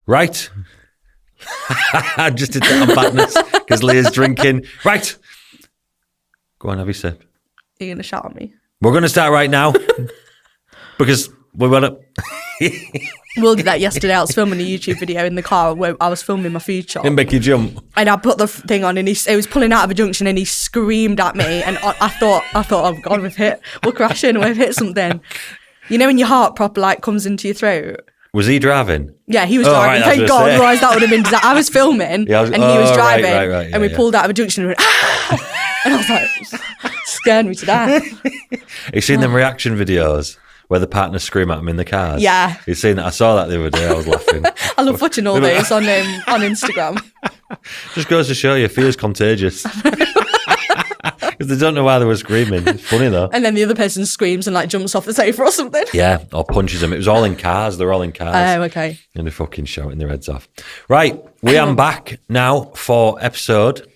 Right. I just did that on badness because Leah's drinking. Right. Go on, have your sip. Are you going to shout at me? We're going to start right now because we want to... Will did that yesterday. I was filming a YouTube video in the car where I was filming my food shop. Didn't make you jump. And I put the thing on and he was pulling out of a junction and he screamed at me and I thought, oh God, we're crashing, we've hit something. You know when your heart proper like comes into your throat? Was he driving? Yeah, he was driving. Thank God, otherwise that would have been... I was filming and he was driving and we pulled out of a junction and we went, ah! And I was like, scared me to death. Have you seen them reaction videos where the partners scream at them in the cars? Yeah. You've seen that? I saw that the other day. I was laughing. I love watching all those on Instagram. Just goes to show you, fear's contagious. Because they don't know why they were screaming. It's funny though. And then the other person screams and like jumps off the sofa or something. Yeah, or punches them. It was all in cars. They're all in cars. Oh, okay. And they're fucking shouting their heads off. Right, we are back now for episode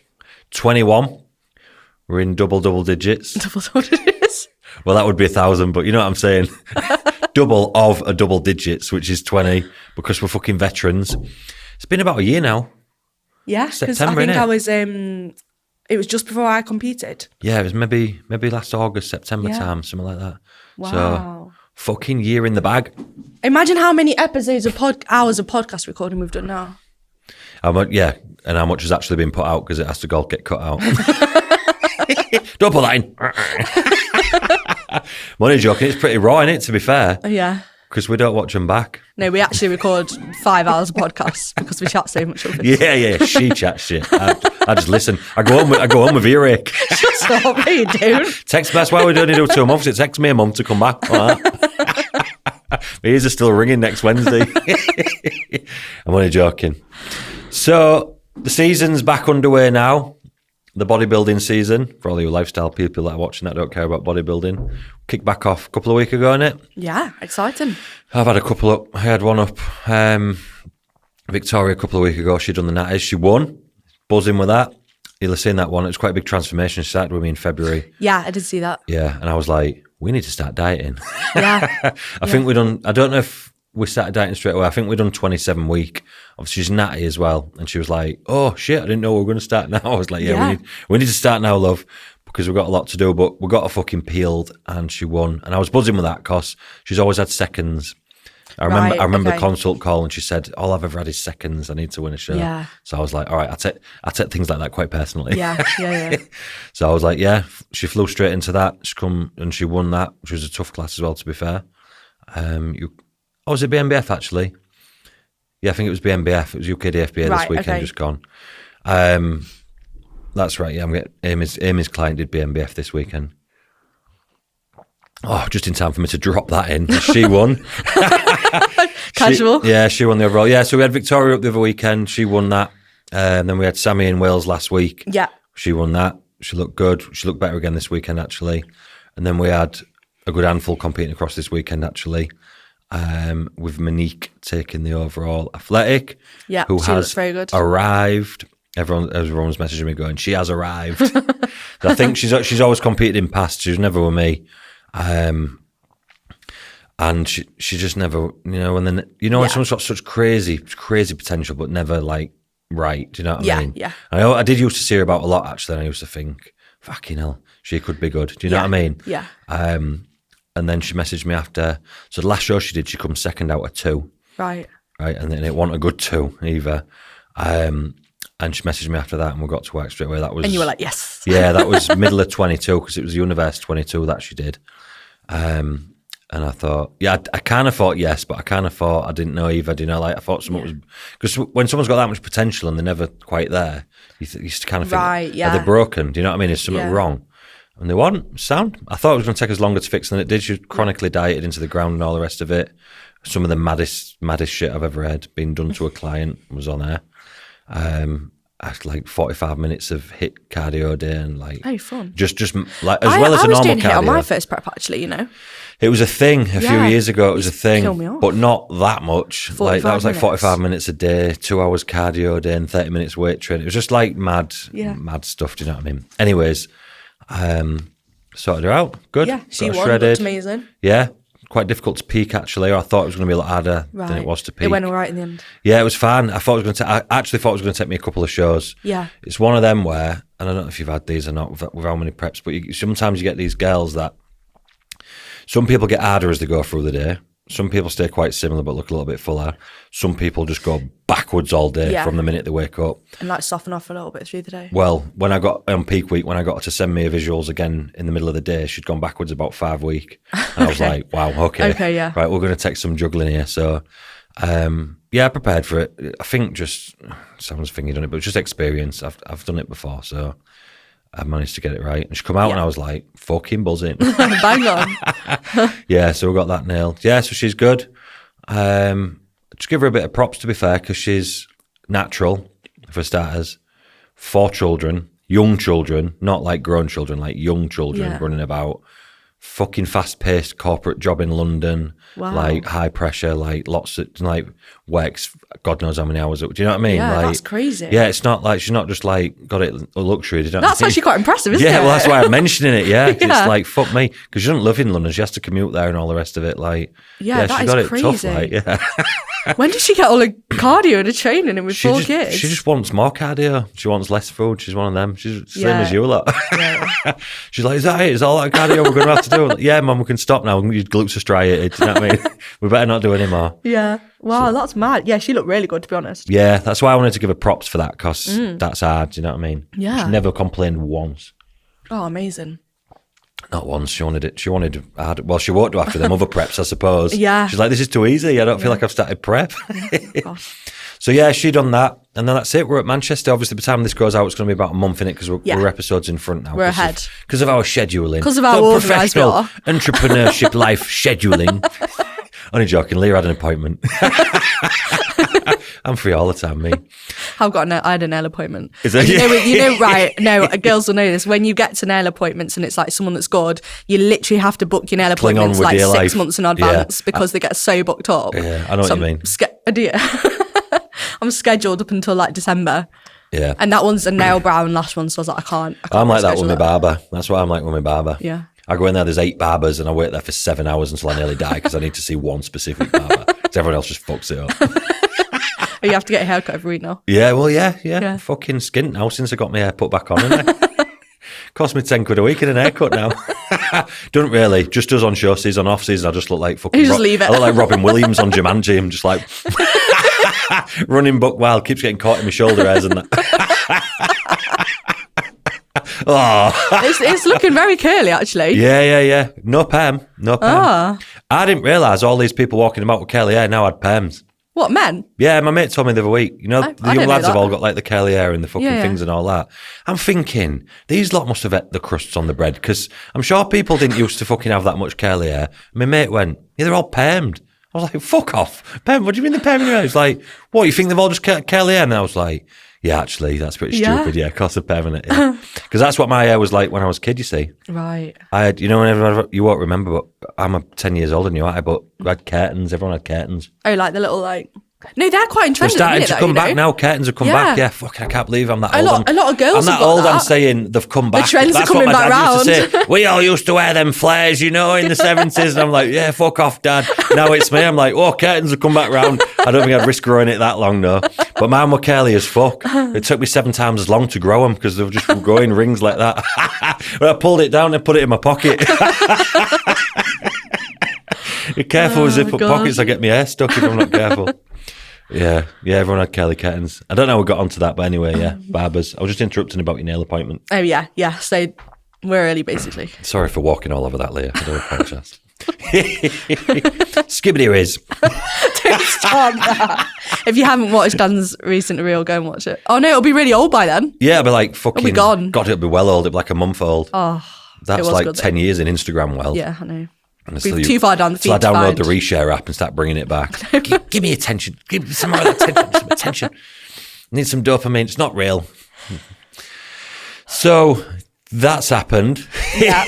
21. We're in double digits. Double digits? Well, that would be 1,000, but you know what I'm saying? Double of a double digits, which is 20, because we're fucking veterans. It's been about a year now. Yeah, because I think I was... it was just before I competed. Yeah, it was maybe last August, September time, something like that. Wow. So, fucking year in the bag. Imagine how many episodes of hours of podcast recording we've done now. How much, yeah, and how much has actually been put out because it has to get cut out. Don't put that in. I'm only joking. It's pretty raw, isn't it, to be fair? Yeah. Because we don't watch them back. No, we actually record 5 hours of podcasts because we chat so much of it. Yeah. She chats shit. I just listen. I go home with earache. Shut up, what are you doing? Text me. That's why we don't need to do 2 months. It takes me a month to come back. My ears are still ringing next Wednesday. I'm only joking. So the season's back underway now. The bodybuilding season, for all you lifestyle people that are watching that don't care about bodybuilding, kicked back off a couple of weeks ago, innit? Yeah, exciting. I've had a couple up. I had one up. Victoria a couple of weeks ago, she'd done the Natties. She won. Buzzing with that. You'll have seen that one. It was quite a big transformation. She started with me in February. Yeah, I did see that. Yeah, and I was like, we need to start dieting. Yeah. I think we done, I don't know if we started dieting straight away. I think we done 27 week. Obviously, she's natty as well. And she was like, oh, shit, I didn't know we were going to start now. I was like, we need to start now, love, because we've got a lot to do. But we got her fucking peeled and she won. And I was buzzing with that because she's always had seconds. I remember the consult call and she said, all I've ever had is seconds. I need to win a show. Yeah. So I was like, all right, I take things like that quite personally. Yeah. So I was like, yeah, she flew straight into that. She come and she won that, which was a tough class as well, to be fair. Was it BMBF actually? Yeah, I think it was BMBF. It was UKDFBA this weekend, just gone. That's right. Yeah, I'm getting Amy's client did BMBF this weekend. Oh, just in time for me to drop that in. She won. Casual. She won the overall. Yeah, so we had Victoria up the other weekend. She won that. And then we had Sammy in Wales last week. Yeah. She won that. She looked good. She looked better again this weekend, actually. And then we had a good handful competing across this weekend, actually. With Monique taking the overall athletic, who has very good. arrived. Everyone's messaging me going, she has arrived. So I think she's always competed in past. She was never with me, and she just never, when someone's got such crazy potential, but never like right. Do you know what I mean? Yeah. I did used to see her about a lot actually. And I used to think, fucking hell, she could be good. Do you know what I mean? Yeah. And then she messaged me after. So the last show she did, she come second out of 2. Right. And then it wasn't a good 2 either. And she messaged me after that and we got to work straight away. And you were like, yes. Yeah, that was middle of 22 because it was Universe 22 that she did. And I thought, I kind of thought yes, but I kind of thought I didn't know either. I thought someone was... Because when someone's got that much potential and they're never quite there, you used to kind of think, are they broken? Do you know what I mean? Is something wrong? And they weren't sound. I thought it was going to take us longer to fix than it did. She chronically dieted into the ground and all the rest of it. Some of the maddest shit I've ever had being done to a client was on air. After like 45 minutes of HIIT cardio day and like... Oh, fun. Just like as well as a normal cardio. I was doing HIIT on my first prep actually, It was a thing a few years ago. It was a thing, but not that much. Like that was like 45 minutes a day, 2 hours cardio a day and 30 minutes weight training. It was just like mad stuff. Do you know what I mean? Anyways... sorted her out. Good. Yeah, she got won. shredded. Looked amazing. Yeah, quite difficult to peak actually. I thought it was going to be a lot harder than it was to peak. It went all right in the end. Yeah, it was fine. I actually thought it was going to take me a couple of shows. Yeah. It's one of them where, and I don't know if you've had these or not with how many preps, but sometimes you get these girls that some people get harder as they go through the day. Some people stay quite similar but look a little bit fuller. Some people just go backwards all day from the minute they wake up. And like soften off a little bit through the day. Well, when I got on peak week, when I got her to send me visuals again in the middle of the day, she'd gone backwards about 5 weeks. And I was like, wow, okay. Okay, yeah. Right, we're going to take some juggling here. So, I prepared for it. I think just, someone's thinking done it, but it's just experience. I've done it before, so I managed to get it right. And she come out and I was like, fucking buzzing. Bang on. Yeah, so we got that nailed. Yeah, so she's good. Just give her a bit of props, to be fair, because she's natural, for starters. 4 children, young children, not like grown children, like young children running about. Fucking fast-paced corporate job in London, like high pressure, like lots of, like works God knows how many hours. Do you know what I mean? Yeah, like, that's crazy. Yeah, it's not like, she's not just like got it a luxury. Do you know That's what I mean? actually quite impressive, isn't it? Yeah, well, that's why I'm mentioning it, yeah. It's Yeah. like, fuck me, because she doesn't live in London. She has to commute there and all the rest of it. Like, Yeah, that she's is got it crazy. tough, like, yeah. When did she get all the cardio and the training and with 4 kids? She just wants more cardio. She wants less food. She's one of them. She's same as you a lot. Yeah. She's like, is that it? Is all that cardio we're going to have to do? I'm like, yeah, Mum, we can stop now. Your glutes are striated. Do you know what I mean? We better not do any more. Yeah. Wow, that's mad. Yeah, she looked really good, to be honest. Yeah, that's why I wanted to give her props for that, because that's hard. Do you know what I mean? Yeah. She never complained once. Oh, amazing. Not once. She wanted it. She wanted hard. Well, she won't do after them other preps, I suppose. Yeah. She's like, this is too easy. I don't feel like I've started prep. Gosh. So yeah, she done that, and then that's it. We're at Manchester. Obviously, by the time this goes out, it's going to be about a month in it, because we're episodes in front now. We're ahead. Because of our scheduling. Because of our organised professional law. entrepreneurship life scheduling. Only joking. Leah had an appointment. I'm free all the time, me. I had a nail appointment. Is that You know, right? No, girls will know this. When you get to nail appointments and it's like someone that's good, you literally have to book your nail Cling on appointments with like your 6 life. months in advance because they get so booked up. Yeah, I know what you mean. I'm scheduled up until like December. Yeah. And that one's a nail brow and lash one, so I was like, I can't I'm like that with reschedule my barber. That's what I'm like with my barber. Yeah. I go in there's 8 barbers and I wait there for 7 hours until I nearly die because I need to see one specific barber. Because everyone else just fucks it up. You have to get a haircut every week now. Yeah, well, yeah. Yeah. Fucking skint now since I got my hair put back on, innit? Cost me 10 quid a week in an haircut now. Don't really. Just does on show season, off season. I just look like fucking. You just leave it. I look like Robin Williams on Jumanji. I'm just like running buck wild, keeps getting caught in my shoulder hairs and that. Oh. It's looking very curly, actually. Yeah. No perm. I didn't realise all these people walking about with curly hair now had perms. What, men? Yeah, my mate told me the other week. You know, I the didn't young know lads have that. all got like the curly hair and the fucking Yeah. things and all that. I'm thinking, these lot must have ate the crusts on the bread, because I'm sure people didn't used to fucking have that much curly hair. My mate went, yeah, they're all permed. I was like, fuck off. Perm, what do you mean they're perming your hair? He's like, what, you think they've all just curly hair? And I was like, yeah, actually, that's pretty stupid. Yeah, of course they're permanent. Yeah. Because that's what my hair was like when I was a kid, you see. Right. I had, whenever, you won't remember, but I'm 10 years older than you, but I had curtains. Everyone had curtains. Oh, like the little, like... No, they're quite They're interesting. starting to come back now. Curtains have come back. Yeah, fucking, I can't believe I'm that old. A lot of girls I'm have that got old. that. I'm saying they've come back. trends are That's coming what my back dad used to round. say. We all used to wear them flares, in the 70s. And I'm like, yeah, fuck off, Dad. Now it's me. I'm like, oh, curtains have come back round. I don't think I'd risk growing it that long, though. But mine were curly as fuck. It took me 7 times as long to grow them because they were just growing rings like that. But I pulled it down and put it in my pocket. Be careful with zip up pockets. I get my hair stuck if I'm not careful. Yeah, everyone had curly curtains. I don't know how we got onto that, but anyway, yeah, barbers. I was just interrupting about your nail appointment. Oh, yeah. So we're early, basically. Sorry for walking all over that, Leah. I do apologise. Skibbity riz. Don't start that. If you haven't watched Dan's recent reel, go and watch it. Oh, no, it'll be really old by then. Yeah, it'll be like fucking... It'll be gone. God, it'll be well old. It'll be like a month old. Oh, That's was like good, 10 years in Instagram world. yeah, I know. And We're too far down the feed So I to download find. the reshare app and start bringing it back. Give me attention. Give me some more attention. Some attention. Need some dopamine. It's not real. So that's happened. Yeah.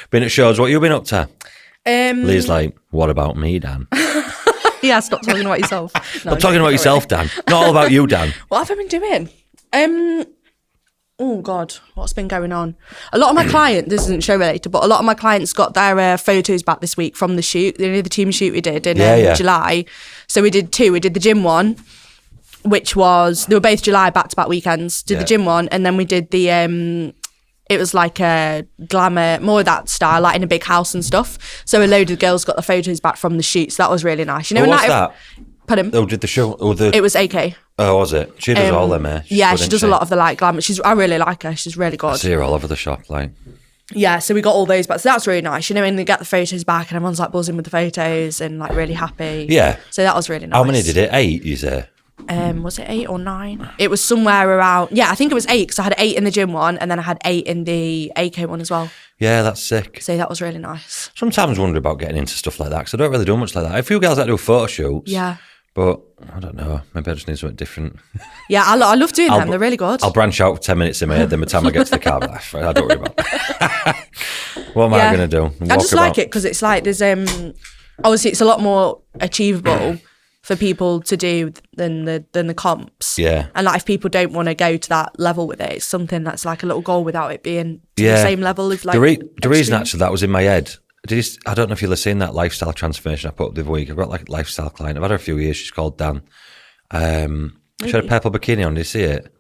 Been at shows. What you been up to? Leah's like, what about me, Dan? Yeah, stop talking about yourself. No, I'm talking about yourself, Dan. Not all about you, Dan. What have I been doing? Oh God, what's been going on? A lot of my clients, this isn't show related, but a lot of my clients got their photos back this week from the shoot, the team shoot we did in July. So we did 2. We did the gym one, which was, they were both July back-to-back weekends. Did the gym one, and then we did the, it was like a glamour, more of that style, like in a big house and stuff. So a load of girls got the photos back from the shoot, so that was really nice. You know, what's that? Pardon? Oh, did the show? It was AK. Oh, was it? She does all them, eh? Yeah, she does a lot of the like glamour. I really like her. She's really good. I see her all over the shop, like. Yeah, so we got all those back. So that's really nice. You know, and they get the photos back and everyone's like buzzing with the photos and like really happy. Yeah. So that was really nice. How many did it? 8, you say? Was it 8 or 9? It was somewhere around, yeah, I think it was 8 because I had 8 in the gym one and then I had 8 in the AK one as well. Yeah, that's sick. So that was really nice. Sometimes I wonder about getting into stuff like that because I don't really do much like that. I have a few girls that do photo shoots. Yeah. But I don't know. Maybe I just need something different. Yeah, I love doing them. They're really good. I'll branch out for 10 minutes in my head. Then by the time I get to the car, I'm like, I don't worry about it. What am I going to do? I just like it because it's like there's obviously it's a lot more achievable for people to do than the comps. Yeah. And like if people don't want to go to that level with it, it's something that's like a little goal without it being to the same level of like the reason actually that was in my head. I don't know if you'll have seen that lifestyle transformation I put up the other week. I've got like a lifestyle client. I've had her a few years. She's called Dan. She had a purple bikini on. Did you see it?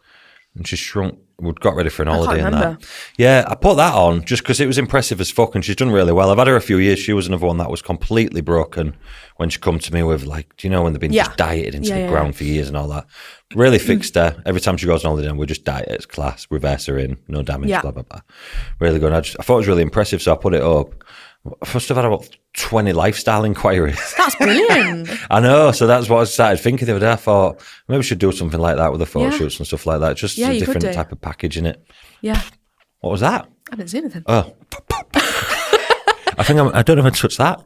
And she shrunk. We got ready for an holiday and that. Yeah, I put that on just because it was impressive as fuck and she's done really well. I've had her a few years. She was another one that was completely broken when she come to me with like, do you know when they've been just dieted into the ground for years and all that. Really fixed her. Every time she goes on holiday, we just diet it. It's class. Reverse her in. No damage, blah, blah, blah. Really good. I thought it was really impressive, so I put it up. I must have had about 20 lifestyle inquiries. That's brilliant. I know, so that's what I started thinking the other day. I thought maybe we should do something like that with the photo shoots and stuff like that. Just a different type of package in it. Yeah. What was that? I didn't see anything. Oh. I don't know if I touched that.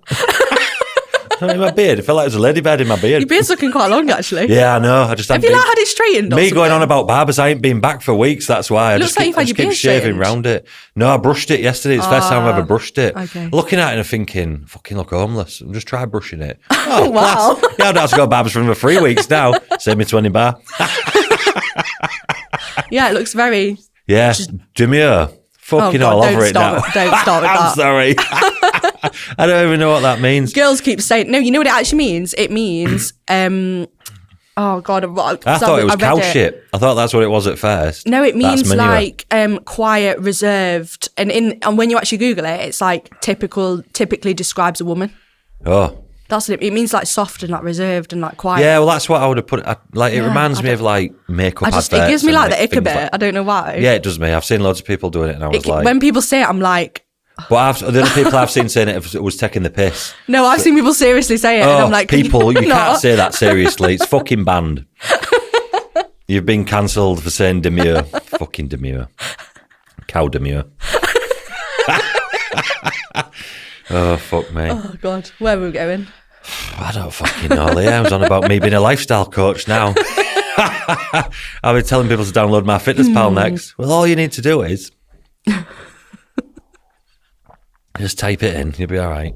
In my beard. It felt like there was a ladybird in my beard. Your beard's looking quite long, actually. Yeah, I know. I just have you not had it straightened? Me going on about barbers, I ain't been back for weeks. That's why I just keep shaving round it. No, I brushed it yesterday. It's the first time I've ever brushed it. Okay. Looking at it and thinking, fucking look homeless. I'm just try brushing it. Oh, wow. Class. Yeah, I don't have to go to barbers for another 3 weeks now. Save me 20 bar. Yeah, it looks very. Yeah, demure. Fucking all over it now. Don't start with that. I'm sorry. I don't even know what that means. Girls keep saying, no, you know what it actually means? It means, oh God. I thought it was cow shit. I thought that's what it was at first. No, it means like quiet, reserved. And when you actually Google it, it's like typically describes a woman. Oh. That's what it means, like soft and like reserved and like quiet. Yeah, well, that's what I would have put. It reminds me of like makeup adverts. It gives me like the ick a bit. Like, I don't know why. Yeah, it does me. I've seen loads of people doing it, and I was like, when people say it, I'm like. But the other people I've seen saying it was taking the piss. No, I've seen people seriously say it, and I'm like, people, you can't say that seriously. It's fucking banned. You've been cancelled for saying demure. Fucking demure. Cow demure. Oh, fuck me. Oh, God. Where were we going? I don't fucking know. I was on about me being a lifestyle coach now. I've been telling people to download my Fitness Pal next. Well, all you need to do is just type it in. You'll be all right.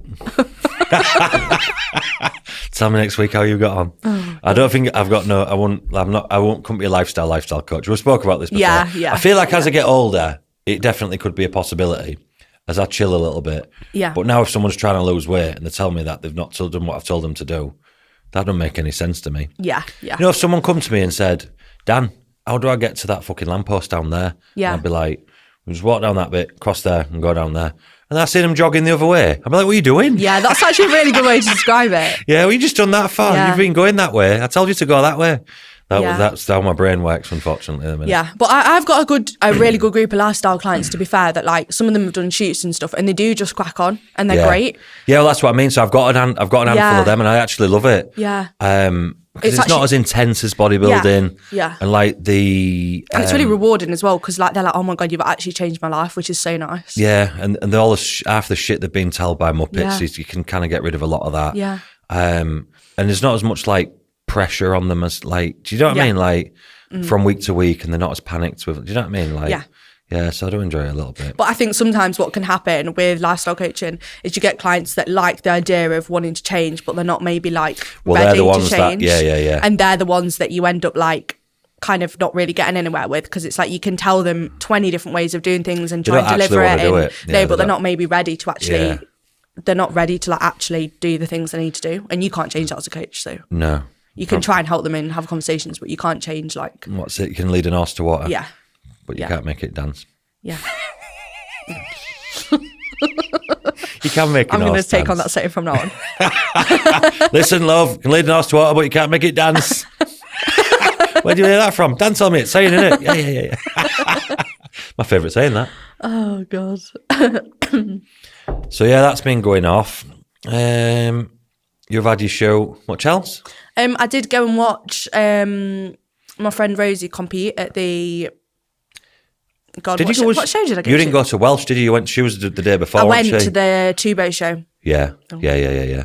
Tell me next week how you got on. Oh, I don't think I've got I couldn't be a lifestyle coach. We spoke about this before. Yeah. I feel like as I get older, it definitely could be a possibility as I chill a little bit. Yeah. But now if someone's trying to lose weight and they tell me that they've not done what I've told them to do, that doesn't make any sense to me. Yeah. You know, if someone come to me and said, Dan, how do I get to that fucking lamppost down there? Yeah. And I'd be like, we just walk down that bit, cross there and go down there. And I see them jogging the other way. I'd be like, what are you doing? Yeah, that's actually a really good way to describe it. Yeah, well, you just done that far. Yeah. You've been going that way. I told you to go that way. That's how my brain works, unfortunately. At the minute. Yeah, but I've got a really good group of lifestyle clients, to be fair, that like some of them have done shoots and stuff and they do just crack on and they're great. Yeah, well, that's what I mean. So I've got an handful of them and I actually love it. Yeah. Because it's not as intense as bodybuilding. Yeah. And like the... and it's really rewarding as well because like they're like, oh my God, you've actually changed my life, which is so nice. Yeah, and half the shit they've been told by Muppets is you can kind of get rid of a lot of that. Yeah. And there's not as much like pressure on them as like, do you know what I mean? Like from week to week and they're not as panicked with, do you know what I mean? Like, yeah, so I do enjoy it a little bit. But I think sometimes what can happen with lifestyle coaching is you get clients that like the idea of wanting to change, but they're not maybe like ready to change. Yeah. And they're the ones that you end up like kind of not really getting anywhere with, because it's like you can tell them 20 different ways of doing things and They try don't and deliver actually it. wanna do it. Yeah, No, but they they're not maybe ready to actually. Yeah. They're not ready to like actually do the things they need to do, and you can't change that as a coach. So No. you can try and help them and have conversations, but you can't change like. What's it? You can lead an horse to water. Yeah. But you can't make it dance. Yeah. You can make an I'm going horse to take on dance. that saying from now on. Listen, love, you can lead an horse to water, but you can't make it dance. Where do you hear that from? Dance on me, it's saying, isn't it? Yeah. My favourite saying, that. Oh, God. So, yeah, that's been going off. You've had your show. Much else? I did go and watch my friend Rosie compete at the... God, Did what, you go? what show did I go You to? didn't go to Welsh, did you? You went. She was the day before. I went wasn't she? to the Tubo show. Yeah.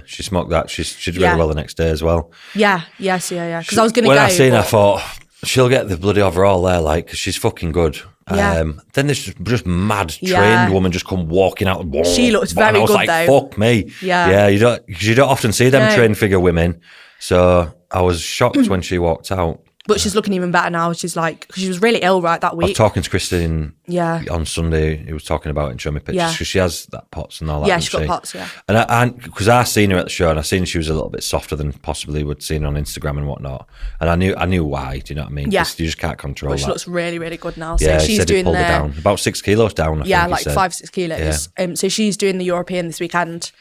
She smoked that. She did really well the next day as well. Yeah. Because I was going to go. When I seen her, I but- thought she'll get the bloody overall there, like, 'cause she's fucking good. Yeah. Then this just mad trained Yeah. woman just come walking out. She looked and I very was good, like, though. fuck me. Yeah. You don't often see them No. trained figure women. So I was shocked when she walked out. But she's looking even better now. She's like, 'cause she was really ill that I was week. talking to Kristen Yeah. on Sunday. He was talking about it and showing me pictures. Yeah. Because she has that POTS and all that. Yeah, doesn't she's got she? POTS, yeah. And because I seen her at the show and I seen she was a little bit softer than possibly would seen on Instagram and whatnot. And I knew why. Do you know what I mean? Yeah. 'Cause you just can't control But she that. looks really, really good now. So Yeah, he she's said he doing pulled the... it down. About 6 kilos down, I Yeah, think like he said. 5-6 kilos. So she's doing the European this weekend.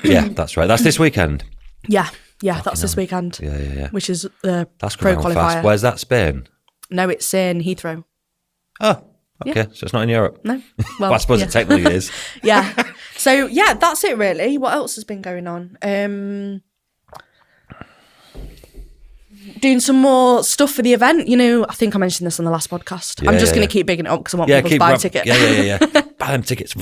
Yeah, that's right. That's this weekend. Yeah, that's this weekend. Yeah. Which is the That's pro going on qualifier. fast. Where's that, Spain? No, it's in Heathrow. Oh, okay. So it's not in Europe. No. Well, I suppose yeah. it technically is. Yeah. So, yeah, that's it really. What else has been going on? Doing some more stuff for the event. You know, I think I mentioned this on the last podcast. I'm just going to keep bigging it up because I want people to buy a ticket. Yeah. Buy them tickets.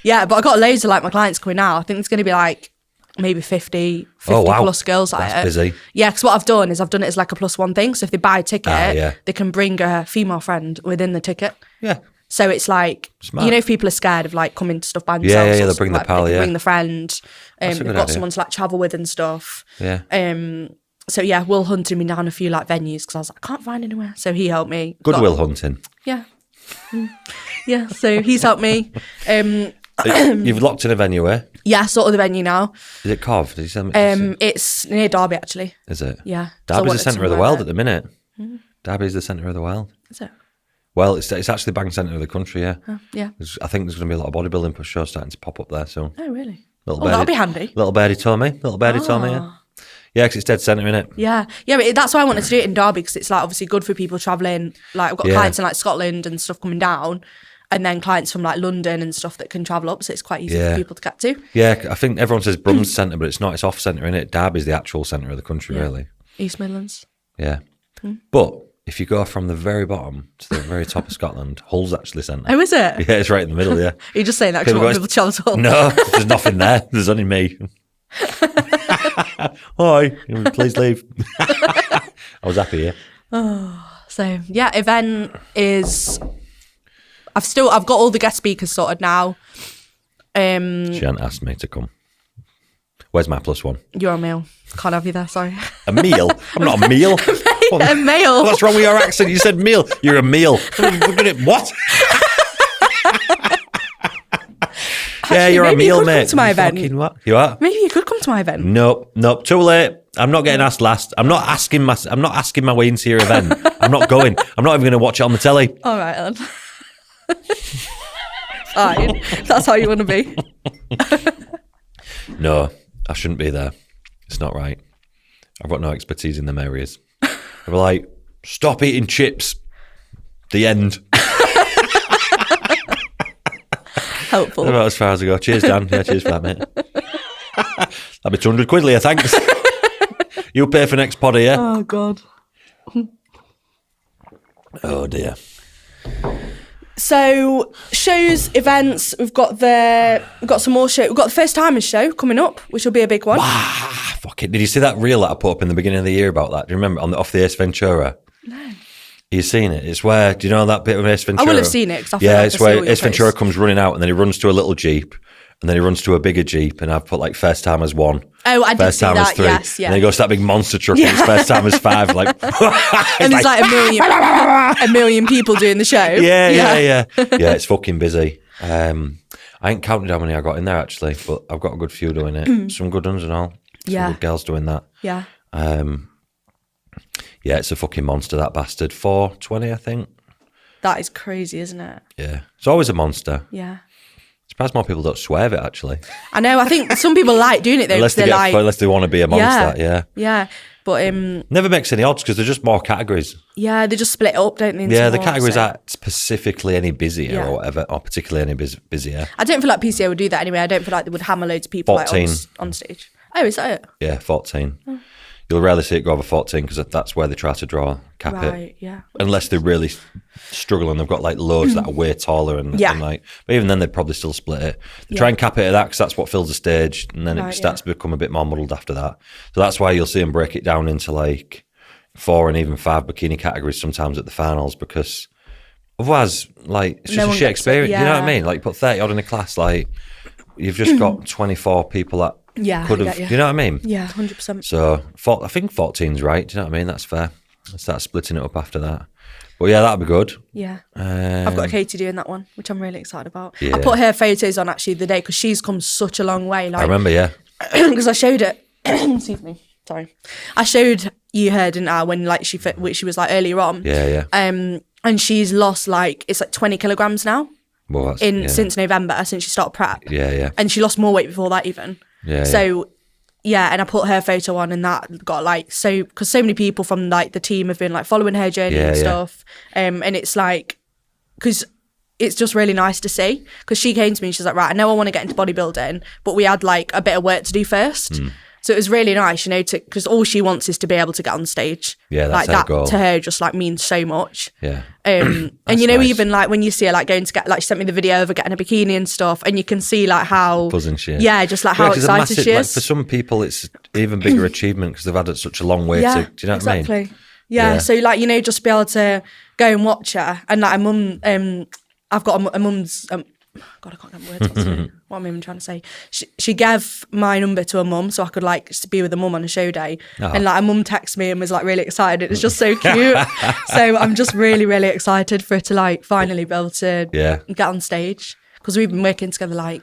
Yeah, but I got loads of like my clients coming out. I think it's going to be like maybe 50 plus girls at it. That's busy. Yeah, because what I've done is it as like a +1 thing. So if they buy a ticket, they can bring a female friend within the ticket. Yeah. So it's like, Smart. you know, if people are scared of like coming to stuff by themselves. Yeah, or they'll bring the like, pal, they can yeah. bring the friend. That's a They've good got idea. someone to like travel with and stuff. Yeah. So yeah, Will hunted me down a few like venues because I was like, I can't find anywhere. So he helped me. Goodwill hunting. Yeah. Yeah, so he's helped me. You've locked in a venue, eh? Yeah, sort of the venue now. Is it Cov? Did you send me? It's near Derby actually. Is it? Yeah. Derby's the centre of the world at the minute. Mm. Derby's the centre of the world. Is it? Well, it's actually the bang centre of the country, yeah. Yeah. I think there's going to be a lot of bodybuilding shows starting to pop up there soon. Oh, really? That'll be handy. Little birdie told me. Yeah. Yeah, because it's dead centre, innit? Yeah, but that's why I wanted to do it in Derby because it's like obviously good for people travelling. Like I've got clients in like Scotland and stuff coming down, and then clients from like London and stuff that can travel up, so it's quite easy for people to get to. Yeah, I think everyone says Brum's centre, but it's not. It's off centre, innit? Derby's the actual centre of the country, really. East Midlands. Yeah. But if you go from the very bottom to the very top of Scotland, Hull's actually centre. Oh, is it? Yeah, it's right in the middle, yeah. Are you just saying that because you want people to travel to Hull? No, there's nothing there. There's only me. Hi, please leave. I was happy, yeah. So yeah, event is. I've got all the guest speakers sorted now. She hadn't asked me to come. Where's my +1? You're a male. Can't have you there. Sorry. A meal? I'm not a meal. A male. What's wrong with your accent? You said meal. You're a meal. What? Yeah, you're a maybe you meal, could come mate. to my event. Fucking what? You are? Maybe you could come to my event. Nope. Too late. I'm not getting asked last. I'm not asking my way into your event. I'm not going. I'm not even going to watch it on the telly. All right, then. Fine. If that's how you want to be. No, I shouldn't be there. It's not right. I've got no expertise in them areas. They were like, stop eating chips. The end. Helpful. About as far as I go. Cheers, Dan. Yeah, cheers for that, mate. That'll be 200 quid, Leah, thanks. You pay for next pod here. Oh, God. Oh, dear. So, shows, events, we've got some more shows. We've got the First Timers show coming up, which will be a big one. Fuck it. Did you see that reel that I put up in the beginning of the year about that? Do you remember? Off the Ace Ventura? No. You seen it? It's where, do you know that bit of Ace Ventura? I will have seen it. It's where Ace Ventura comes running out and then he runs to a little Jeep and then he runs to a bigger Jeep, and I've put like first timers 1. Oh, I did first see timers that. 3. Yes, yeah. And then he goes to that big monster truck, and it's first timers 5. Like, and there's like a million people doing the show. Yeah, it's fucking busy. I ain't counted how many I got in there actually, but I've got a good few doing it. Some good ones and all. Some good girls doing that. Yeah. Yeah, it's a fucking monster, that bastard. 420, I think. That is crazy, isn't it? Yeah. It's always a monster. Yeah. Surprised more people don't swear of it, actually. I know. I think some people like doing it, though. Unless they want to be a monster, yeah. Yeah. But never makes any odds because there's just more categories. Yeah, they just split it up, don't they? Yeah, the categories aren't specifically any busier or whatever, or particularly any busier. I don't feel like PCA would do that anyway. I don't feel like they would hammer loads of people 14. like, on stage. Oh, is that it? Yeah, 14. Oh. You'll rarely see it go over 14 because that's where they try to cap it. Right, yeah. Unless they really struggle and they've got like loads that are way taller and like, but even then they'd probably still split it. They try and cap it at that because that's what fills the stage, and then it starts to become a bit more muddled after that. So that's why you'll see them break it down into like 4 and even 5 bikini categories sometimes at the finals, because otherwise, like, it's just a shit experience. You know what I mean? Like, you put 30 odd in a class, like, you've just got 24 people that could have, you know what I mean? Yeah, 100%. So I think 14's right. Do you know what I mean? That's fair. Let's start splitting it up after that. But yeah, that'd be good. Yeah. I've got Katie doing that one, which I'm really excited about. Yeah. I put her photos on actually the day because she's come such a long way. Like, I remember, yeah. Because I showed it. Excuse me. Sorry. I showed you her, didn't I, when like she was like earlier on. Yeah. And she's lost like, it's like 20 kilograms now. Well, since November, since she started prep. Yeah. And she lost more weight before that even. Yeah. So, and I put her photo on, and that got like, because so many people from like the team have been like following her journey and stuff. And it's like, because it's just really nice to see, because she came to me and she's like, right, I know I want to get into bodybuilding, but we had like a bit of work to do first. So it was really nice, you know, because all she wants is to be able to get on stage. Yeah, that's like that goal. To her just like means so much. Yeah. And you know, even like when you see her like going to get, like she sent me the video of her getting a bikini and stuff, and you can see like how buzzing she is. Yeah, just like how excited she is. Like, for some people, it's even bigger achievement because they've had such a long way to. Do you know what I mean? Yeah. So like, you know, just be able to go and watch her, and like a mum. I've got a mum's. God, I can't get my words out. What am I even trying to say? She gave my number to a mum so I could like be with a mum on a show day. And like a mum texted me and was like really excited. It's just so cute. So I'm just really, really excited for her to like finally be able to get on stage, because we've been working together like,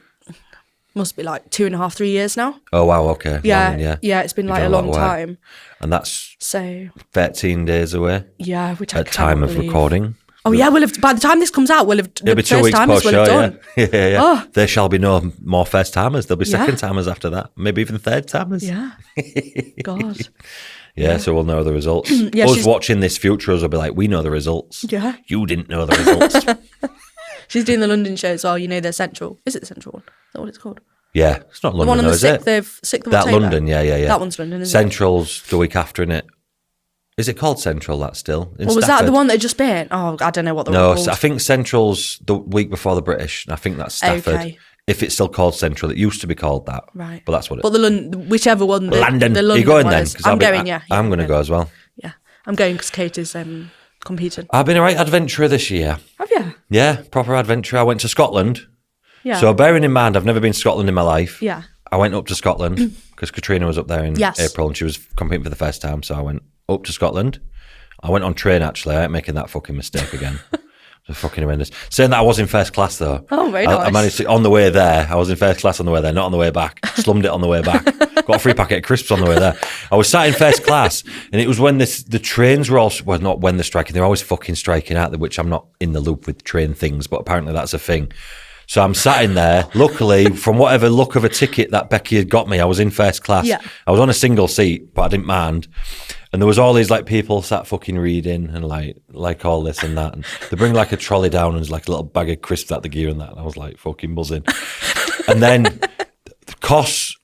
must be like 2.5, 3 years now. Oh wow, okay. Yeah. It's been like a long time. And that's so 13 days away. Yeah, which I at time of recording. Oh yeah, we'll have, by the time this comes out, we'll have, it'll be 2 weeks post show, done. Yeah. Oh. There shall be no more first timers. There'll be second timers after that, maybe even third timers. Yeah. God. Yeah, so we'll know the results. Us watching this future, us will be like, we know the results. Yeah. You didn't know the results. She's doing the London show as well. You know, the Central. Is it the Central one? Is that what it's called? Yeah, it's not London. The one on though, the 6th of October. That London, yeah. That one's London, isn't Central's the week after, innit? Is it called Central, that still? Or was that the one that had just been? Oh, I don't know what the one was. No, I think Central's the week before the British. And I think that's Stafford. Okay. If it's still called Central, it used to be called that. Right. But that's what it is. But the London, whichever one. London. The London. Are you going then? I'm going, yeah. I'm going to go as well. Yeah. I'm going because Kate is competing. I've been a right adventurer this year. Have you? Yeah, proper adventurer. I went to Scotland. Yeah. So bearing in mind, I've never been to Scotland in my life. Yeah. I went up to Scotland because Katrina was up there in April and she was competing for the first time. So I went up to Scotland. I went on train, actually. I ain't making that fucking mistake again. It's fucking horrendous. Saying that I was in first class, though. Oh, very nice. I managed to, on the way there, I was in first class on the way there, not on the way back. Slummed it on the way back. Got a free packet of crisps on the way there. I was sat in first class, and it was when the trains were all, well, not when they're striking, they're always fucking striking out, which I'm not in the loop with train things, but apparently that's a thing. So I'm sat in there. Luckily, from whatever luck of a ticket that Becky had got me, I was in first class. Yeah. I was on a single seat, but I didn't mind. And there was all these like people sat fucking reading and like all this and that. And they bring like a trolley down and there's like a little bag of crisps at the gear and that. And I was like fucking buzzing. And then, because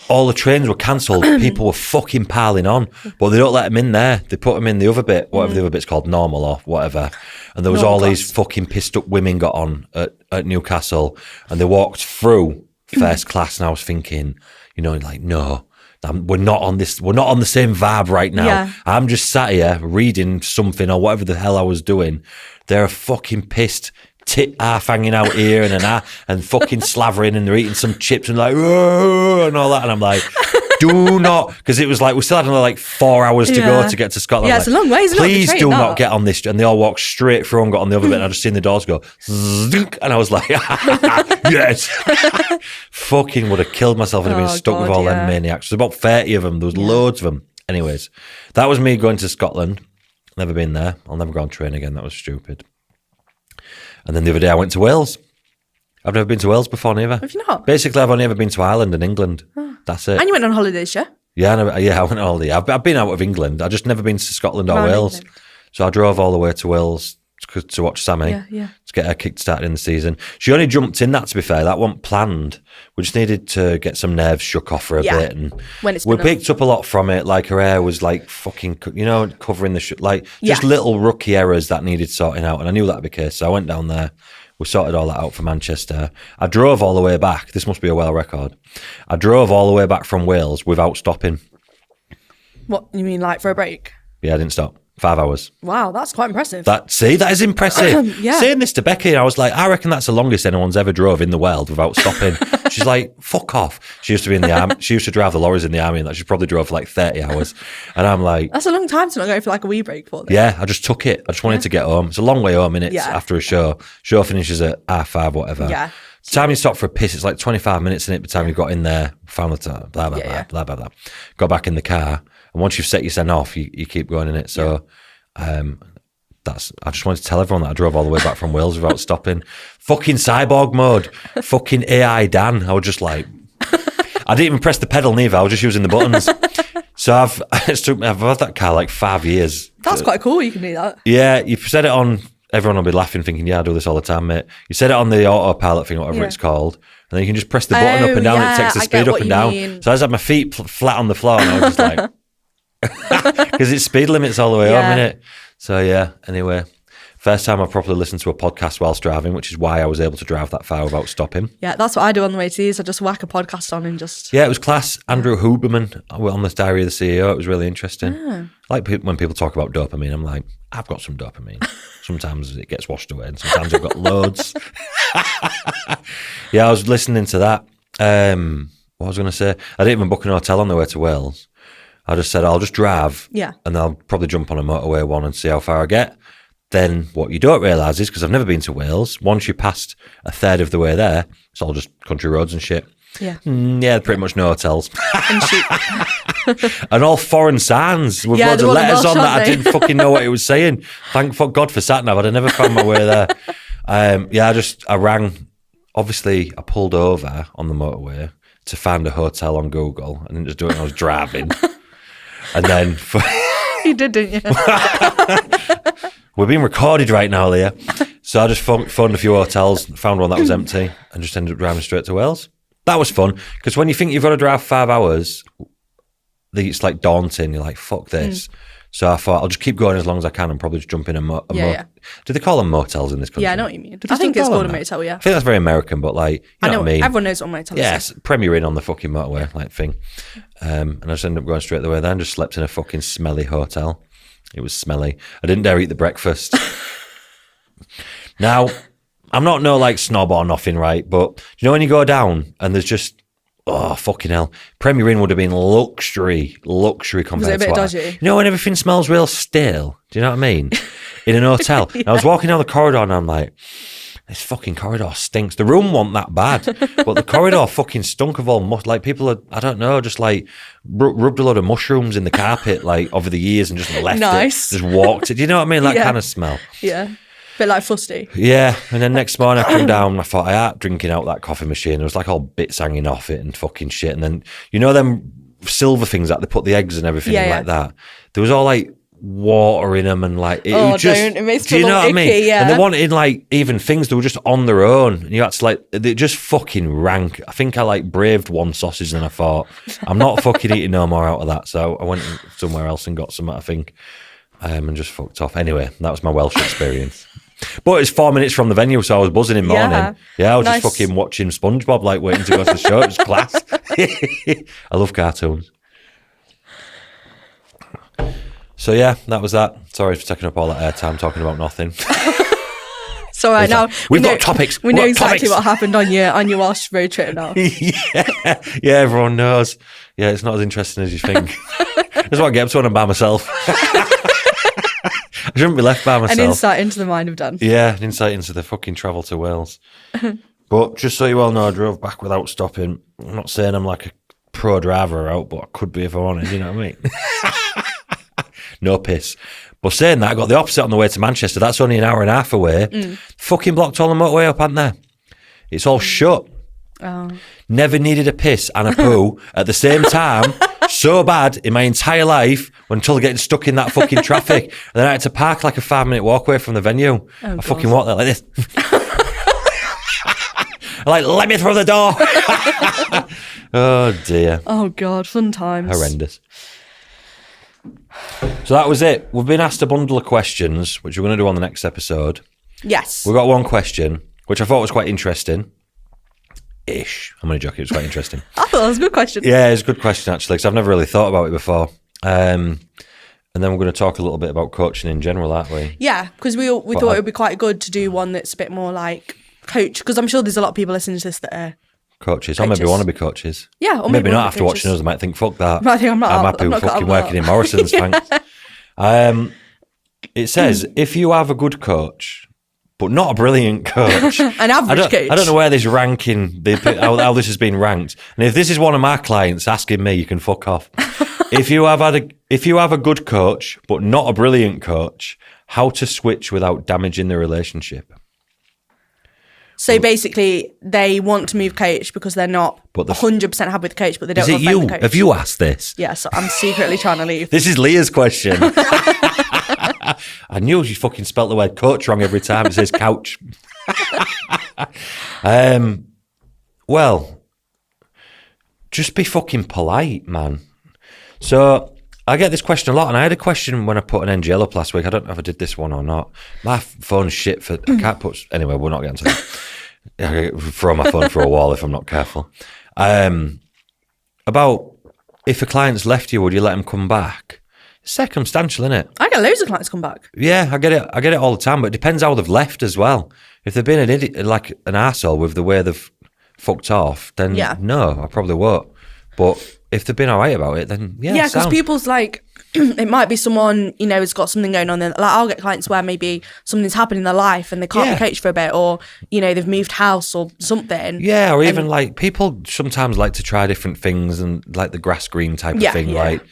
all the trains were cancelled, people were fucking piling on. But they don't let them in there. They put them in the other bit, whatever the other bit's called, normal or whatever. And there was all these fucking pissed up women got on at Newcastle and they walked through first class. And I was thinking, you know, like, no. We're not on the same vibe right now. Yeah. I'm just sat here reading something or whatever the hell I was doing. They're fucking pissed tit half hanging out here and fucking slavering, and they're eating some chips and like, "Whoa," and all that. And I'm like, do not, because it was like, we still had another like 4 hours to go to get to Scotland. Yeah, like, it's a long way, isn't it? Please do not get on this. And they all walked straight through and got on the other bit. And I just seen the doors go, zink, and I was like, yes. Fucking would have killed myself and have been stuck with all them maniacs. There's about 30 of them. There was loads of them. Anyways, that was me going to Scotland. Never been there. I'll never go on train again. That was stupid. And then the other day I went to Wales. I've never been to Wales before, neither. Have you not? Basically, I've only ever been to Ireland and England. That's it. And you went on holidays, yeah? Yeah, I went on holiday. I've been out of England. I've just never been to Scotland or Around Wales. England. So I drove all the way to Wales to watch Sammy, to get her kick-started in the season. She only jumped in that, to be fair. That wasn't planned. We just needed to get some nerves shook off for a bit. And when it's we picked up a lot from it. Like, her hair was like fucking, covering the like just little rookie errors that needed sorting out. And I knew that would be the case. So I went down there. We sorted all that out for Manchester. I drove all the way back. This must be a well record. I drove all the way back from Wales without stopping. What, you mean like for a break? Yeah, I didn't stop. 5 hours. Wow, that's quite impressive. That is impressive. Yeah. Saying this to Becky, I was like, I reckon that's the longest anyone's ever drove in the world without stopping. She's like, fuck off. She used to be in the army. She used to drive the lorries in the army, and that she probably drove for like 30 hours. And I'm like, that's a long time to not go for like a wee break for them. Yeah, I just took it. I just wanted to get home. It's a long way home, innit? After a show. Show finishes at 5:30, whatever. Yeah. The time you stop for a piss, it's like 25 minutes in it. By the time you got in there, found the time, blah, blah, blah, blah, blah. Got back in the car. And once you've set your son off, you keep going in it. So I just wanted to tell everyone that I drove all the way back from Wales without stopping. Fucking cyborg mode. Fucking AI Dan. I was just like, I didn't even press the pedal neither. I was just using the buttons. So I've had that car like 5 years. That's quite cool. You can do that. Yeah, you set it on. Everyone will be laughing, thinking, yeah, I do this all the time, mate. You set it on the autopilot thing, whatever it's called, and then you can just press the button up and down. It takes the speed up and down. Mean. So I just had my feet flat on the floor, and I was just like, because it's speed limits all the way home, innit? So yeah, anyway, first time I properly listened to a podcast whilst driving, which is why I was able to drive that far without stopping. Yeah, that's what I do on the way to these. I just whack a podcast on and just... Yeah, it was class. Andrew Huberman on the Diary of the CEO. It was really interesting. Like when people talk about dopamine, I'm like, I've got some dopamine. Sometimes it gets washed away and sometimes I've got loads. Yeah, I was listening to that. What I was going to say, I didn't even book an hotel on the way to Wales. I just said, I'll just drive and I'll probably jump on a motorway one and see how far I get. Then what you don't realise is, because I've never been to Wales, once you're past a third of the way there, it's all just country roads and shit. Yeah, pretty much no hotels. And sheep. And all foreign signs with loads of letters on that I didn't fucking know what it was saying. Thank God for sat nav. I'd have never found my way there. I rang. Obviously, I pulled over on the motorway to find a hotel on Google. I didn't just do it when I was driving. And then... You did, didn't you? We're being recorded right now, Leah. So I just phoned a few hotels, found one that was empty, and just ended up driving straight to Wales. That was fun, because when you think you've got to drive 5 hours, it's like daunting. You're like, fuck this. So I thought, I'll just keep going as long as I can and probably just jump in a motel. Do they call them motels in this country? Yeah, I know what you mean. I think it's called a motel, I think that's very American, but like, you know what I mean? Everyone knows what a motel is. Yes, Premier Inn on the fucking motorway, like thing. And I just ended up going straight the way there and just slept in a fucking smelly hotel. It was smelly. I didn't dare eat the breakfast. Now, I'm not no like snob or nothing, right? But you know when you go down and there's just, oh, fucking hell. Premier Inn would have been luxury compared was it a bit to dodgy? You know when everything smells real stale? Do you know what I mean? In an hotel. And I was walking down the corridor and I'm like, this fucking corridor stinks. The room wasn't that bad, but the corridor fucking stunk of all like people are, I don't know, just like rubbed a load of mushrooms in the carpet like over the years and just left it, just walked it. Do you know what I mean? That kind of smell. Yeah. Bit like fusty. Yeah, and then next morning I come down and I thought I ain't drinking out that coffee machine. There was like all bits hanging off it and fucking shit. And then, you know them silver things that they put the eggs and everything in like that? There was all like water in them and like it was just, don't. It makes do you know what I mean? icky, yeah. And they wanted like even things that were just on their own and you had to like, they just fucking rank. I think I like braved one sausage and I thought I'm not fucking eating no more out of that. So I went somewhere else and got some, I think, and just fucked off. Anyway, that was my Welsh experience. But it's 4 minutes from the venue, so I was buzzing in morning. Yeah, I was just fucking watching SpongeBob, like waiting to go to the show. It was class. I love cartoons. So yeah, that was that. Sorry for taking up all that airtime talking about nothing. So right now we've got topics. We know exactly what happened on your Welsh road trip now. yeah, everyone knows. Yeah, it's not as interesting as you think. That's what I get up to when I'm by myself. I shouldn't be left by myself. An insight into the mind of Dan. Yeah, an insight into the fucking travel to Wales. But just so you all know, I drove back without stopping. I'm not saying I'm like a pro driver out, but I could be if I wanted, you know what I mean? No piss. But saying that, I got the opposite on the way to Manchester. That's only an hour and a half away. Fucking blocked all the motorway up, hadn't they? It's all shut. Oh. Never needed a piss and a poo at the same time. So bad in my entire life until getting stuck in that fucking traffic. And then I had to park like a 5-minute walk away from the venue. I fucking walked there like this. Like, let me through the door. Oh, dear. Oh, God. Fun times. Horrendous. So that was it. We've been asked a bundle of questions, which we're going to do on the next episode. Yes. We've got one question, which I thought was quite interesting. I'm only joking. It was quite interesting. I thought that was a good question. Yeah, it's a good question, actually, because I've never really thought about it before. And then we're going to talk a little bit about coaching in general, aren't we? Yeah, because we thought it would be quite good to do one that's a bit more like coach, because I'm sure there's a lot of people listening to this that are coaches. Or maybe want to be coaches. Yeah, or maybe not after watching us. I might think, fuck that. I think I'm happy with fucking working in Morrison's, thanks. It says, if you have a good coach, but not a brilliant coach. An average coach. I don't know where this ranking, how this has been ranked. And if this is one of my clients asking me, you can fuck off. If you have a good coach, but not a brilliant coach, how to switch without damaging the relationship. So basically, they want to move coach because they're not 100% happy with the coach, but they don't want to offend the coach. Have you asked this? Yes, I'm secretly trying to leave. This is Leah's question. I knew she fucking spelt the word coach wrong every time. It says couch. Well, just be fucking polite, man. So I get this question a lot, and I had a question when I put an NGL up last week. I don't know if I did this one or not. My phone's shit for... I can't put... Anyway, we're not getting to that. I throw my phone through a wall if I'm not careful. About if a client's left you, would you let him come back? It's circumstantial, isn't it? I get loads of clients come back. Yeah, I get it all the time, but it depends how they've left as well. If they've been an idiot, like an arsehole with the way they've fucked off, then no, I probably won't. But if they've been all right about it, then yeah, because people's like, it might be someone, has got something going on. Like, I'll get clients where maybe something's happened in their life and they can't be coached for a bit, or, they've moved house or something. Yeah, or even like people sometimes like to try different things and like the grass green type of thing. Yeah. Like,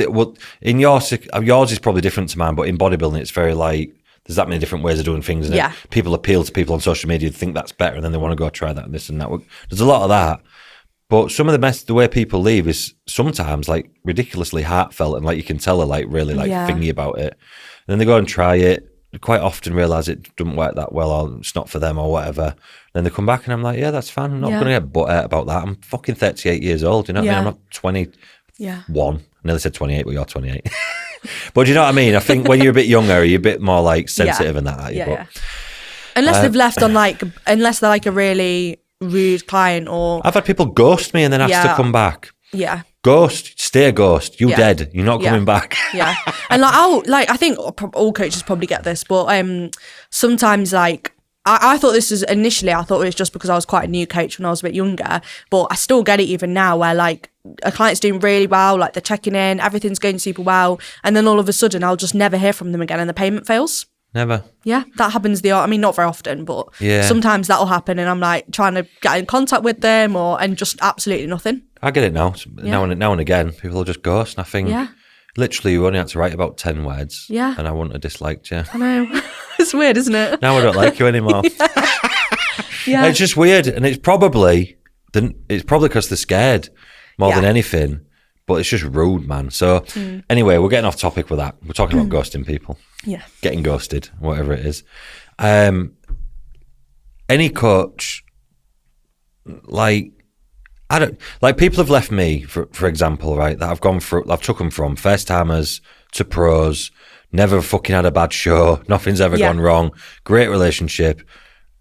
well, in yours is probably different to mine, but in bodybuilding, it's very like, there's that many different ways of doing things. And people appeal to people on social media to think that's better, and then they want to go try that and this and that. There's a lot of that. But some of the way people leave is sometimes like ridiculously heartfelt, and like you can tell they're like really like thingy about it. And then they go and try it. They quite often realise it doesn't work that well, or it's not for them, or whatever. Then they come back and I'm like, yeah, that's fine. I'm not going to get butt out about that. I'm fucking 38 years old. You know what I mean? I'm not 21. I nearly said 28, but you're 28. But do you know what I mean? I think when you're a bit younger, you're a bit more like sensitive and that. Unless they've left on unless they're like a really rude client, or I've had people ghost me and then ask to come back. Yeah. Ghost, stay a ghost. You dead. You're not coming back. Yeah. And I think all coaches probably get this, but sometimes like I thought this was initially, I thought it was just because I was quite a new coach when I was a bit younger, but I still get it even now, where like a client's doing really well, like they're checking in, everything's going super well, and then all of a sudden I'll just never hear from them again and the payment fails. Never. Yeah, that happens. Not very often, but sometimes that'll happen, and I'm like trying to get in contact with them, and just absolutely nothing. I get it now. Now and again, people will just ghost. And I think literally you only had to write about 10 words. Yeah. And I wouldn't have disliked you. I know. It's weird, isn't it? Now I don't like you anymore. Yeah. It's just weird, and it's probably because they're scared more than anything. But it's just rude, man. So anyway, we're getting off topic with that. We're talking about ghosting people. Yeah. Getting ghosted, whatever it is. Any coach, like, people have left me, for example, right, that I've took them from first timers to pros, never fucking had a bad show, nothing's ever gone wrong, great relationship,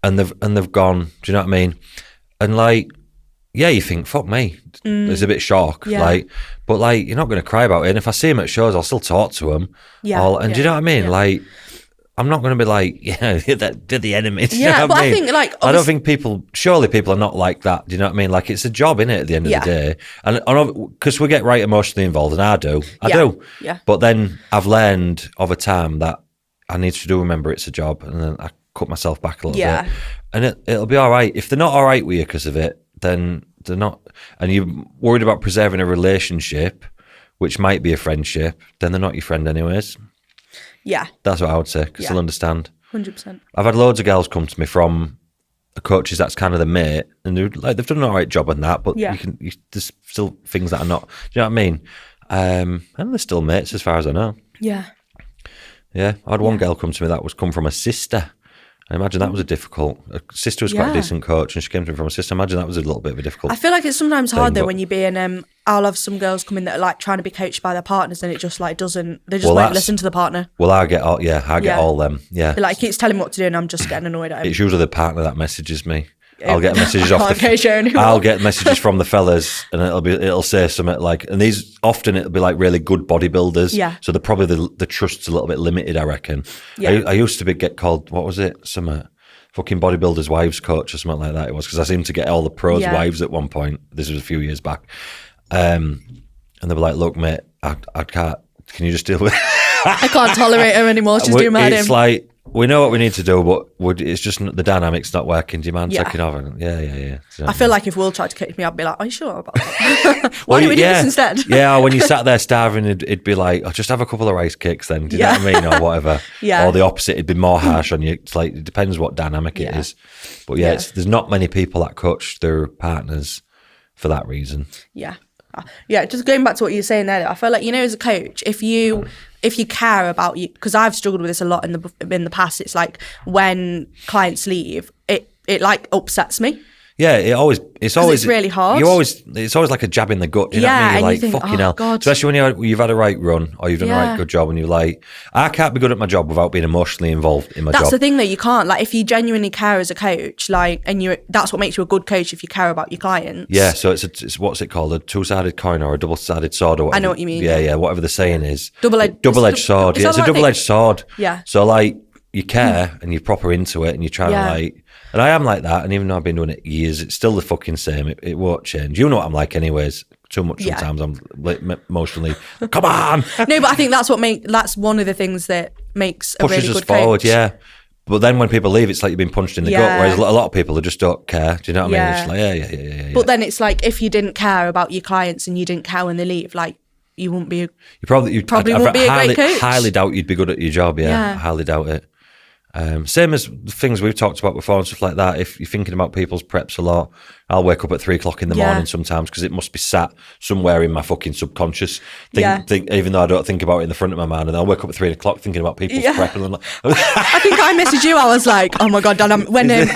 and they've gone, do you know what I mean? And like, yeah, you think, fuck me. There's a bit shock. Yeah. But you're not going to cry about it. And if I see him at shows, I'll still talk to him. Yeah. Do you know what I mean? Yeah. I'm not going to be like, yeah, they're the enemy. Do you Yeah, know what but I mean? I think, like, I don't think surely people are not like that. Do you know what I mean? Like, it's a job, innit, at the end of the day. And because we get right emotionally involved, and I do. Yeah. But then I've learned over time that I need to remember it's a job, and then I cut myself back a little bit. And it'll be all right. If they're not all right with you because of it, then they're not, and you're worried about preserving a relationship, which might be a friendship, then they're not your friend anyways. Yeah. That's what I would say, because they'll understand. 100%. I've had loads of girls come to me from coaches that's kind of the mate, and they've done an all right job on that, but there's still things that are not, do you know what I mean? And they're still mates as far as I know. Yeah. Yeah. I had one girl come to me that was come from a sister. I imagine that was a sister was quite a decent coach, and she came to me from a sister. I imagine that was a little bit of a difficult I feel like it's sometimes hard though when you're being, I'll have some girls come in that are like trying to be coached by their partners, and it just like they won't listen to the partner. Well, I get all them. Yeah. They're like, keeps telling me what to do, and I'm just getting annoyed at him. It's usually the partner that messages me. I'll get messages I'll get messages from the fellas, and it'll say something like, and these often it'll be like really good bodybuilders. Yeah. So they're probably the trust's a little bit limited, I reckon. Yeah. I used to get called, what was it? Some fucking bodybuilders' wives coach or something like that. It was because I seemed to get all the pros' wives at one point. This was a few years back, and they were like, "Look, mate, I can't. Can you just deal with?" I can't tolerate her anymore. She's doing mad. It's like, we know what we need to do, but it's just the dynamic's not working. Do you mind taking over? Yeah. I feel like if Will tried to coach me, I'd be like, "Are you sure about that? Why don't we do this instead?" Yeah, when you sat there starving, it'd be like, "I'll just have a couple of rice cakes then." Do you know what I mean, or whatever? Yeah. Or the opposite, it'd be more harsh on you. It's like, it depends what dynamic it is. But there's not many people that coach their partners for that reason. Yeah. Just going back to what you were saying there, I feel like, as a coach, if you care about you, because I've struggled with this a lot in the past, it's like when clients leave, it like upsets me. Yeah, it's really hard. It's always like a jab in the gut. Do you know what I mean? You're like, you think, fucking hell. God. Especially when you've had a right run, or you've done a right good job, and you're like, I can't be good at my job without being emotionally involved in my job. That's the thing, though. You can't, like, if you genuinely care as a coach, like, and that's what makes you a good coach, if you care about your clients. Yeah. So it's what's it called? A two-sided coin or a double-sided sword, or whatever. I know what you mean. Yeah. Whatever the saying is. Double-edged sword. Yeah, it's a double-edged sword. Yeah. So like, you care and you're proper into it, and you're trying to like. And I am like that, and even though I've been doing it years, it's still the fucking same. It won't change. You know what I'm like anyways. Too much sometimes I'm emotionally, come on. No, but I think that's one of the things that makes a really good coach. Pushes us forward, yeah. But then when people leave, it's like you've been punched in the gut, whereas a lot of people, they just don't care. Do you know what I mean? It's like, yeah. But then it's like, if you didn't care about your clients and you didn't care when they leave, like, you wouldn't be you probably won't be a great coach. Highly doubt you'd be good at your job, I highly doubt it. Same as the things we've talked about before and stuff like that. If you're thinking about people's preps a lot, I'll wake up at 3 o'clock in the morning sometimes, because it must be sat somewhere in my fucking subconscious. Even though I don't think about it in the front of my mind, and I'll wake up at 3 o'clock thinking about people's prep. And I'm like, I think I messaged you. I was like, oh my God, Dan, I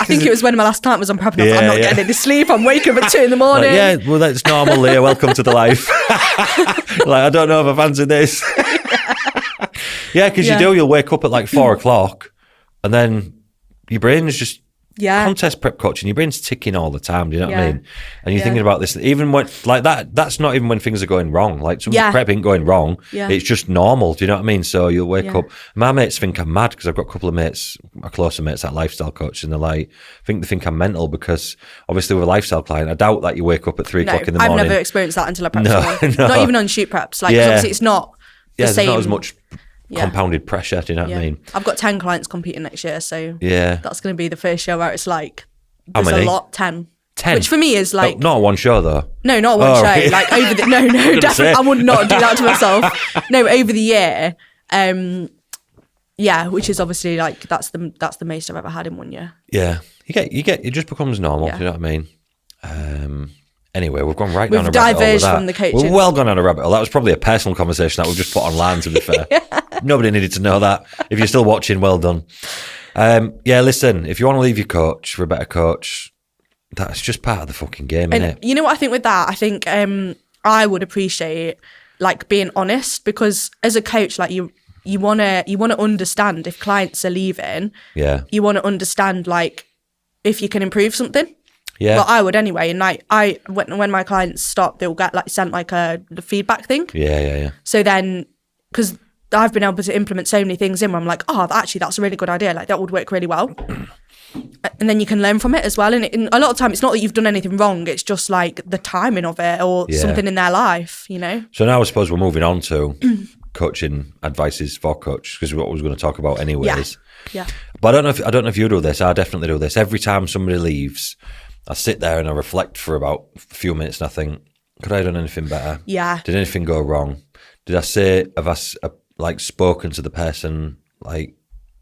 think it was when my last client was on prep, and I was like, I'm not getting any sleep. I'm waking up at 2 in the morning. Like, well, that's normal, Leah. Welcome to the life. Like, I don't know if I've answered this. Because you'll wake up at like 4 o'clock. And then your brain's just contest prep coaching. Your brain's ticking all the time. Do you know what I mean? And you're thinking about this, even when like that. That's not even when things are going wrong. Like someone's prep ain't going wrong. Yeah. It's just normal. Do you know what I mean? So you'll wake up. My mates think I'm mad, because I've got a couple of mates, my closer mates, that lifestyle coach, and they're like, they think I'm mental, because obviously with a lifestyle client, I doubt that you wake up at 3 o'clock in the morning. I've never experienced that until I prep someone. Not even on shoot preps. Like, obviously it's not the same. There's not as much compounded pressure, do you know what I mean? I've got 10 clients competing next year, so that's going to be the first show where it's like, there's a lot. 10. Which for me is like, not one show though. No, not one show. Right. Like over the no, definitely I would not do that to myself. No, over the year, which is obviously like that's the most I've ever had in 1 year. Yeah, you get it just becomes normal. Do you know what I mean? Anyway, we've gone right down a rabbit hole. We've diverged from the coaching. We're well gone down a rabbit hole. That was probably a personal conversation that we've just put online, to be fair. Nobody needed to know that. If you're still watching, well done. Listen, if you want to leave your coach for a better coach, that's just part of the fucking game, isn't it? You know what I think with that? I think I would appreciate like being honest, because as a coach, like you wanna understand if clients are leaving. Yeah. You want to understand like if you can improve something. Yeah. Well, I would anyway. And like when my clients stop, they'll get like sent like the feedback thing. Yeah. So then, because I've been able to implement so many things in where I'm like, oh, actually, that's a really good idea. Like, that would work really well. And then you can learn from it as well. And a lot of time, it's not that you've done anything wrong. It's just like the timing of it or something in their life, you know? So now I suppose we're moving on to coaching advices for coach, because what I was going to talk about anyways. Yeah. But I don't know if you do this. I definitely do this. Every time somebody leaves, I sit there and I reflect for about a few minutes and I think, could I have done anything better? Yeah. Did anything go wrong? Have I spoken to the person like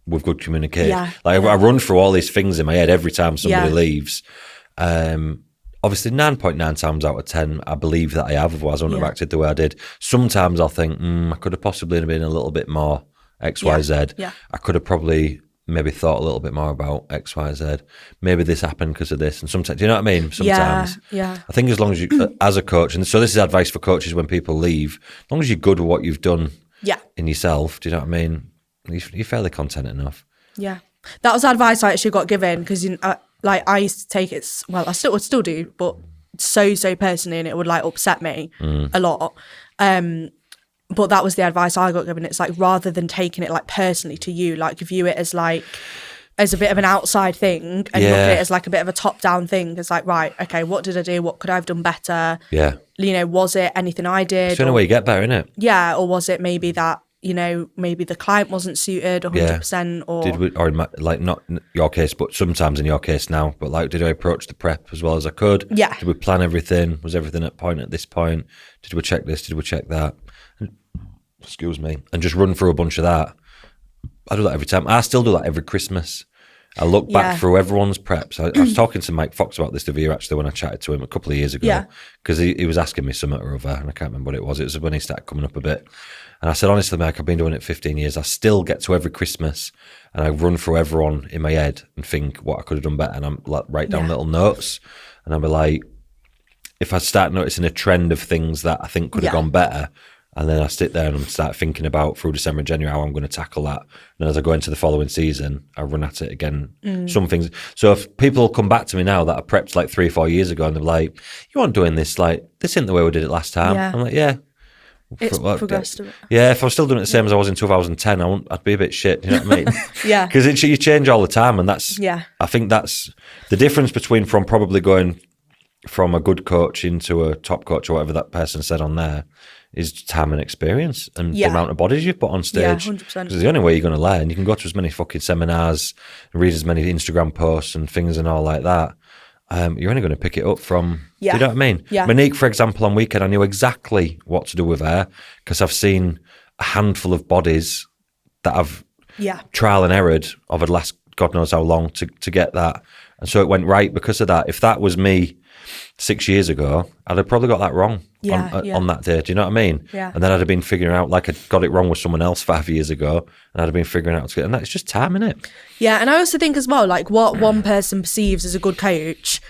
with good communication? Yeah. Like I run through all these things in my head every time somebody leaves. Obviously 9.9 times out of 10, I believe that I have, otherwise I wouldn't have acted the way I did. Sometimes I'll think, I could have possibly been a little bit more X, Y, Z. Yeah. I could have probably maybe thought a little bit more about X, Y, Z. Maybe this happened because of this. And sometimes, do you know what I mean? Sometimes. Yeah. I think as long as you, as a coach, and so this is advice for coaches when people leave, as long as you're good with what you've done in yourself, do you know what I mean? You're fairly content enough. Yeah. That was advice I actually got given because, I used to take it, well, I still do, but so personally, and it would like upset me a lot. But that was the advice I got given. It's like, rather than taking it like personally to you, like view it as like, as a bit of an outside thing and look at it as like a bit of a top down thing. It's like, right, okay, what did I do? What could I have done better? Yeah. You know, was it anything I did? It's the only way you get better, isn't it? Yeah. Or was it maybe that, you know, maybe the client wasn't suited 100% or... Did we, or like not in your case, but sometimes in your case now, but like, did I approach the prep as well as I could? Yeah. Did we plan everything? Was everything at point at this point? Did we check this? Did we check that? Excuse me. And just run through a bunch of that. I do that every time. I still do that every Christmas. I look back through everyone's preps. I was talking to Mike Fox about this the year actually when I chatted to him a couple of years ago, because he was asking me something or other, and I can't remember what it was. It was when he started coming up a bit. And I said, honestly, Mike, I've been doing it 15 years. I still get to every Christmas and I run through everyone in my head and think what I could have done better. And I'm like, write down little notes. And I'll be like, if I start noticing a trend of things that I think could have gone better, and then I sit there and start thinking about through December and January how I'm going to tackle that. And then as I go into the following season, I run at it again. Some things. So if people come back to me now that I prepped like 3 or 4 years ago and they're like, you aren't doing this, like, this isn't the way we did it last time. Yeah. I'm like, yeah. It's progressed a bit. Yeah, if I was still doing it the same as I was in 2010, I'd be a bit shit, you know what I mean? Yeah. Because you change all the time, and that's, I think that's the difference between from probably going from a good coach into a top coach or whatever that person said on there is time and experience and the amount of bodies you've put on stage. Yeah, 100%. Because it's the only way you're going to learn. You can go to as many fucking seminars and read as many Instagram posts and things and all like that. You're only going to pick it up from, do you know what I mean? Yeah. Monique, for example, on weekend, I knew exactly what to do with her because I've seen a handful of bodies that I've trial and errored over the last God knows how long to get that. And so it went right because of that. If that was me 6 years ago, I'd have probably got that wrong on that day. Do you know what I mean? Yeah. And then I'd have been figuring out, like I got it wrong with someone else 5 years ago, and I'd have been figuring out, and that's just time, innit? Yeah, and I also think as well, like what one person perceives as a good coach,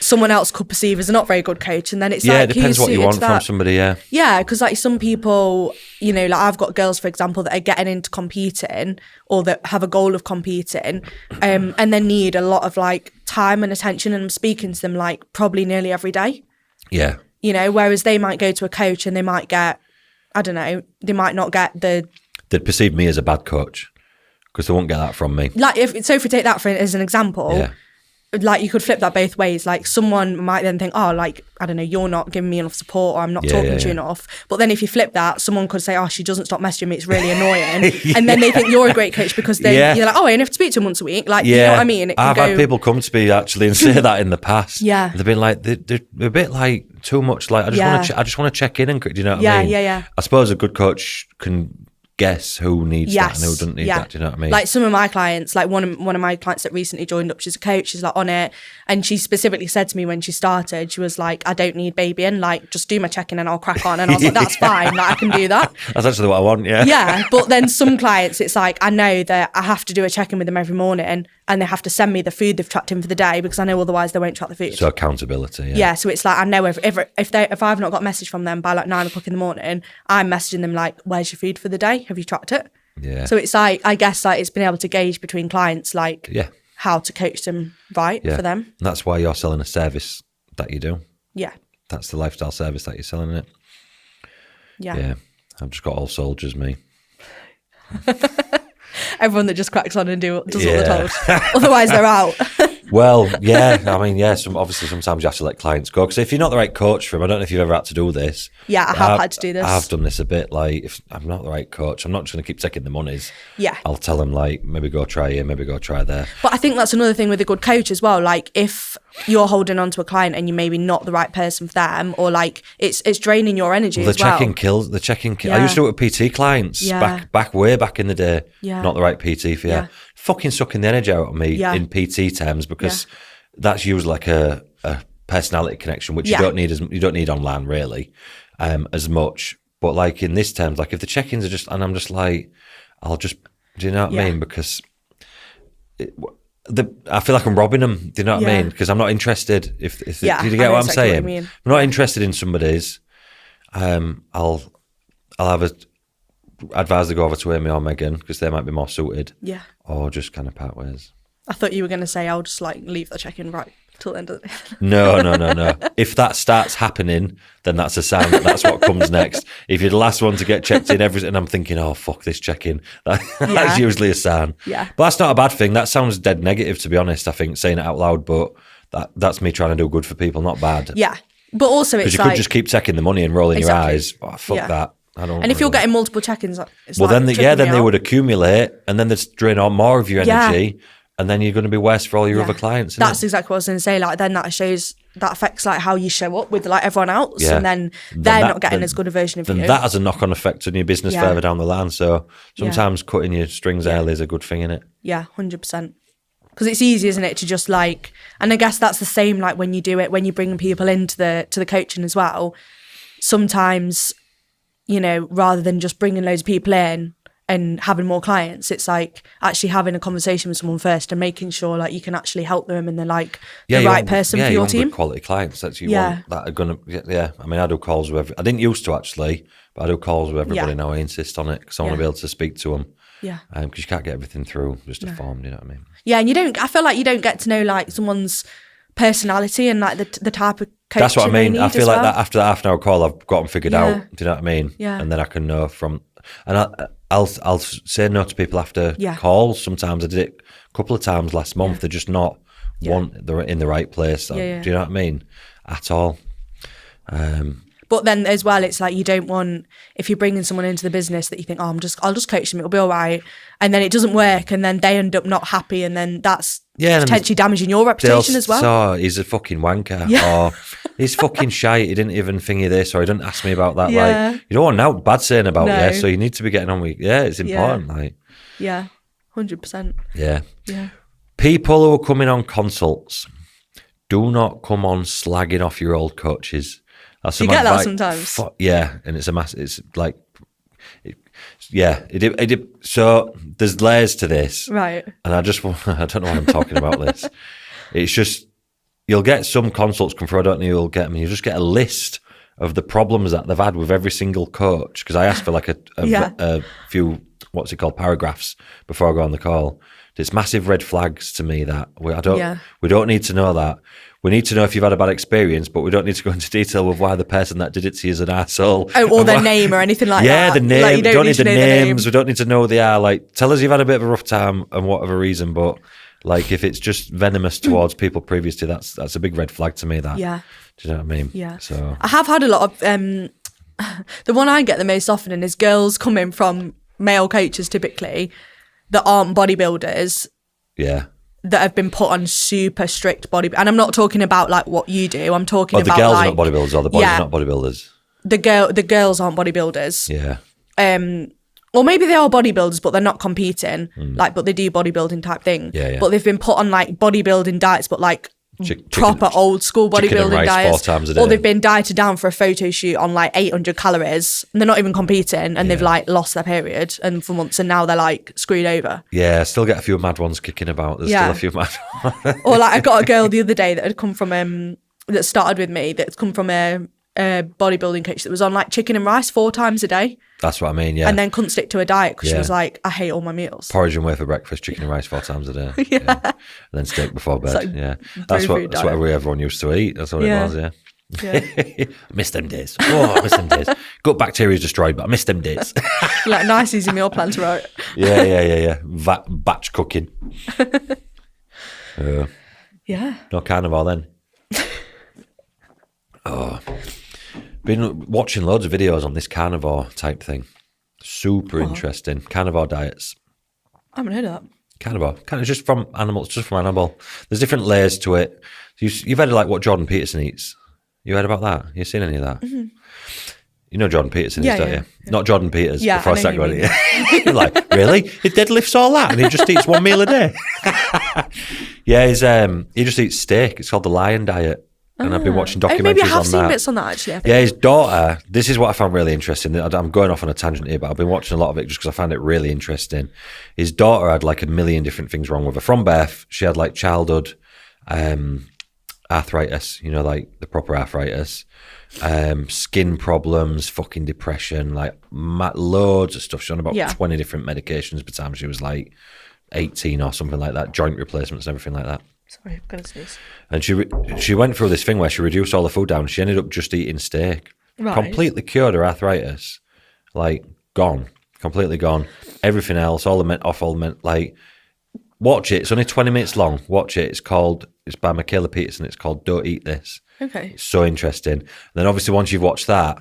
someone else could perceive as a not very good coach, and then it's like, it depends what you want from somebody. Yeah, because like some people, you know, like I've got girls, for example, that are getting into competing or that have a goal of competing, and then need a lot of like time and attention, and I'm speaking to them like probably nearly every day. Yeah. You know, whereas they might go to a coach and they might get, I don't know, they might not get the... They'd perceive me as a bad coach because they won't get that from me. Like, if we take that as an example, like you could flip that both ways. Like someone might then think, oh, like, I don't know, you're not giving me enough support or I'm not talking to you enough. But then if you flip that, someone could say, oh, she doesn't stop messaging me, it's really annoying. And then they think you're a great coach because then you're like, oh, I only have to speak to him once a week. Like, you know what I mean? I've had people come to me actually and say that in the past. Yeah. They've been like, they're a bit like too much. Like, I just want to check in and, do you know what I mean? Yeah. I suppose a good coach can guess who needs that and who doesn't need that. Do you know what I mean? Like some of my clients, like one of my clients that recently joined up, she's a coach, she's like on it, and she specifically said to me when she started, she was like, I don't need babying, like just do my check-in and I'll crack on. And I was like, that's fine, like I can do that. That's actually what I want. Yeah, but then some clients, it's like I know that I have to do a check-in with them every morning and they have to send me the food they've tracked in for the day because I know otherwise they won't track the food. So accountability. Yeah, so it's like I know if I've not got a message from them by like 9 o'clock in the morning, I'm messaging them like, where's your food for the day? Have you tracked it? Yeah. So it's like, I guess like it's been able to gauge between clients like how to coach them right for them. And that's why you're selling a service that you do. Yeah. That's the lifestyle service that you're selling, it. Yeah. Yeah. I've just got all soldiers, me. Everyone that just cracks on and does what they're told. Otherwise, they're out. Well, yeah, I mean, yeah, obviously sometimes you have to let clients go. Because if you're not the right coach for them, I don't know if you've ever had to do this. Yeah, I have had to do this. I've done this a bit. Like, if I'm not the right coach, I'm not just going to keep taking the monies. Yeah. I'll tell them, like, maybe go try here, maybe go try there. But I think that's another thing with a good coach as well. Like, if you're holding on to a client and you're maybe not the right person for them, or like it's draining your energy as well. The check-in kills. I used to do it with PT clients way back in the day. Yeah. Not the right PT for you. Yeah. Fucking sucking the energy out of me in PT terms, because that's usually like a personality connection, which you don't need online really as much. But like in this terms, like if the check-ins are just, and I'm just like, do you know what I mean? Because I feel like I'm robbing them. Do you know what I mean? Because I'm not interested. Do you get what I'm saying? What I'm not interested in somebody's. I'll advise to go over to Amy or Megan because they might be more suited. Yeah. Or just kind of part ways. I thought you were going to say I'll just like leave the check-in right till the end of the day. No. If that starts happening, then that's a sign that's what comes next. If you're the last one to get checked in, and I'm thinking, oh, fuck this check-in, that's usually a sign. Yeah. But that's not a bad thing. That sounds dead negative, to be honest, I think, saying it out loud, but that's me trying to do good for people, not bad. Yeah. But also it's because you could just keep taking the money and rolling your eyes. Oh, fuck that. And if you're getting multiple check-ins, then they would accumulate, and then they'd drain on more of your energy, and then you're going to be worse for all your other clients. That's exactly what I was going to say. Like then that affects like how you show up with like everyone else, and then they're not getting as good a version of you. Then that has a knock-on effect on your business further down the line. So sometimes cutting your strings early is a good thing, innit? Yeah, 100%. Because it's easy, isn't it, to just like, and I guess that's the same like when you do it, when you bring people into the coaching as well. Sometimes, you know, rather than just bringing loads of people in and having more clients, it's like actually having a conversation with someone first and making sure like you can actually help them and they're like the right person for your team. Quality clients that you want that are going to, I mean, I do calls with, I didn't used to actually, but I do calls with everybody now. I insist on it because I want to be able to speak to them. Yeah. Because you can't get everything through just a form, you know what I mean? Yeah, and I feel like you don't get to know like someone's personality and like the type of coaching. That's what I mean. I feel like that after that half an hour call, I've got them figured out. Do you know what I mean? Yeah. And then I can know from, and I'll say no to people after calls. Sometimes I did it a couple of times last month. They're just not they're in the right place. Do you know what I mean? At all. But then as well, it's like you don't want, if you're bringing someone into the business that you think, I'll just coach them, it'll be all right. And then it doesn't work and then they end up not happy and then that's potentially damaging your reputation as well. So he's a fucking wanker or he's fucking shite. He didn't even thingy this or he didn't ask me about that. Like, you don't want now bad saying about you, so you need to be getting on with, it's important. Like, 100%. Yeah. People who are coming on consults, do not come on slagging off your old coaches. You get that sometimes. And it's a massive. It's like, so there's layers to this, right? And I don't know why I'm talking about this. It's just you'll get some consults come through. I don't know you'll get them. You just get a list of the problems that they've had with every single coach because I asked for like a few paragraphs before I go on the call. It's massive red flags to me that we don't need to know that. We need to know if you've had a bad experience, but we don't need to go into detail with why the person that did it to you is an arsehole. Oh, or their name or anything like that. Yeah, the name. Like, we don't need the names. We don't need to know who they are. Like, tell us you've had a bit of a rough time and whatever reason, but like if it's just venomous towards people previously, that's a big red flag to me. That. Yeah. Do you know what I mean? Yeah. So I have had a lot of the one I get the most often is girls coming from male coaches typically that aren't bodybuilders. Yeah. That have been put on super strict and I'm not talking about like what you do. I'm talking about the girls like, are not bodybuilders or the boys are not bodybuilders. The girls aren't bodybuilders. Yeah. Or maybe they are bodybuilders, but they're not competing. But they do bodybuilding type thing. Yeah. But they've been put on like bodybuilding diets, but like proper old school bodybuilding diets. 4 times a day. Or they've been dieted down for a photo shoot on like 800 calories and they're not even competing and they've like lost their period and for months and now they're like screwed over. Yeah, still get a few mad ones kicking about. There's still a few mad ones. Or like I got a girl the other day that had come from that started with me that's come from a bodybuilding coach that was on like chicken and rice 4 times a day. That's what I mean, yeah. And then couldn't stick to a diet because she was like, I hate all my meals. Porridge and whey for breakfast, chicken and rice 4 times a day. And then steak before bed, That's what everyone used to eat. That's what it was, Yeah. I miss them days. Oh, I miss them days. Gut bacteria is destroyed, but I miss them days. Like nice easy meal plan to write. Yeah. Batch cooking. Yeah. No carnival then. Been watching loads of videos on this carnivore type thing. Super interesting. Carnivore diets. I haven't heard of that. Carnivore. Kind of just from animals, just from animal. There's different layers to it. You've heard of like what Jordan Peterson eats. You heard about that? You seen any of that? Mm-hmm. You know Jordan Peterson is, don't you? Yeah. Not Jordan Peters. Yeah, before I start going, you're like, really? He deadlifts all that and he just eats one meal a day? Yeah, he just eats steak. It's called the Lion Diet. And I've been watching documentaries on that. Maybe I have seen bits on that, actually. Yeah, his daughter, this is what I found really interesting. I'm going off on a tangent here, but I've been watching a lot of it just because I found it really interesting. His daughter had like a million different things wrong with her. From birth, she had like childhood arthritis, you know, like the proper arthritis, skin problems, fucking depression, like loads of stuff. She was on about 20 different medications by the time she was like 18 or something like that, joint replacements and everything like that. Sorry, I'm going to sneeze. And she went through this thing where she reduced all the food down. She ended up just eating steak. Right. Completely cured her arthritis. Like, gone. Completely gone. Everything else, like, watch it. It's only 20 minutes long. Watch it. It's by Michaela Peterson. It's called Don't Eat This. Okay. It's so interesting. And then obviously once you've watched that,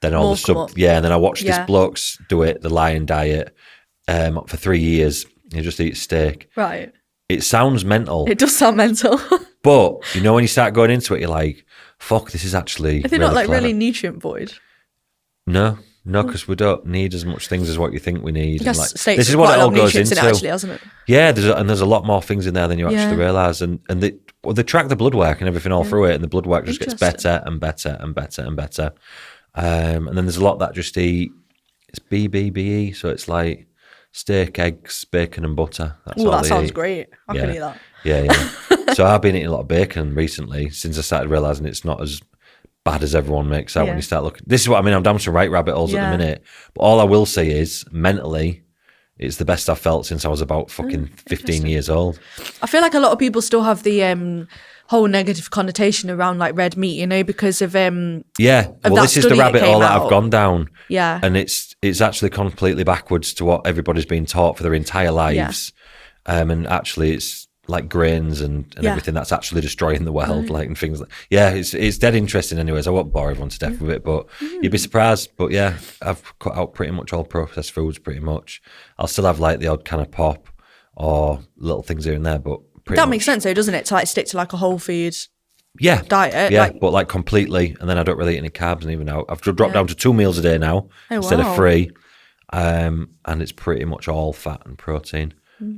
then all and then I watched this bloke's do it, the Lion Diet, for 3 years. He just eats steak. Right. It sounds mental. It does sound mental. But, you know, when you start going into it, you're like, fuck, this is actually Are they not like really nutrient void? No, because we don't need as much things as what you think we need. Yes, like, this is what it all goes into. In it actually, hasn't it? Yeah, there's a lot more things in there than you actually realise. And they track the blood work and everything all through it, and the blood work just gets better and better and better and better. And then there's a lot that just eat, it's BBBE, so it's like steak, eggs, bacon and butter. That sounds great. I can eat that. Yeah. So I've been eating a lot of bacon recently since I started realising it's not as bad as everyone makes out when you start looking. This is what I mean. I'm down some right rabbit holes at the minute. But all I will say is, mentally, it's the best I've felt since I was about fucking 15 years old. I feel like a lot of people still have the whole negative connotation around like red meat, you know, because of well, this is the rabbit hole that I've gone down. Yeah. And it's actually completely backwards to what everybody's been taught for their entire lives. And actually it's like grains and everything that's actually destroying the world, like, and things like, it's dead interesting anyways. I won't bore everyone to death with it, but you'd be surprised. But yeah, I've cut out pretty much all processed foods pretty much. I'll still have like the odd kind of pop or little things here and there, but that makes sense though, doesn't it, to like stick to like a whole food diet? Yeah, but like completely, and then I don't really eat any carbs, and even now I've dropped down to 2 meals a day now instead of 3, and it's pretty much all fat and protein.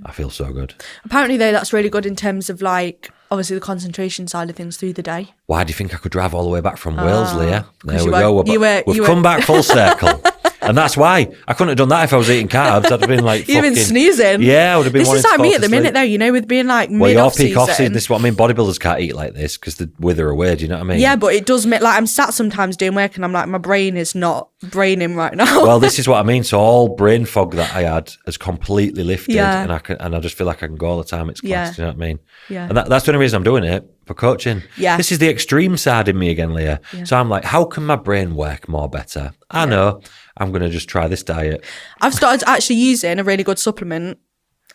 I feel so good. Apparently though, that's really good in terms of like obviously the concentration side of things through the day. Why do you think I could drive all the way back from Wales, Leah? There we go. We've come back full circle. And that's why I couldn't have done that if I was eating carbs. I'd have been like, you'd have been sneezing. Yeah, I would have been. This is like me at the minute, though. You know, with being like mid off season. Well, your peak off season. This is what I mean. Bodybuilders can't eat like this because they wither away. Do you know what I mean? Yeah, but it does make like I'm sat sometimes doing work and I'm like, my brain is not braining right now. Well, this is what I mean. So all brain fog that I had has completely lifted, and I just feel like I can go all the time. It's class. Do you know what I mean? Yeah. And that's the only reason I'm doing it, for coaching. Yeah. This is the extreme side in me again, Leah. Yeah. So I'm like, how can my brain work more better? I know. I'm going to just try this diet. I've started actually using a really good supplement.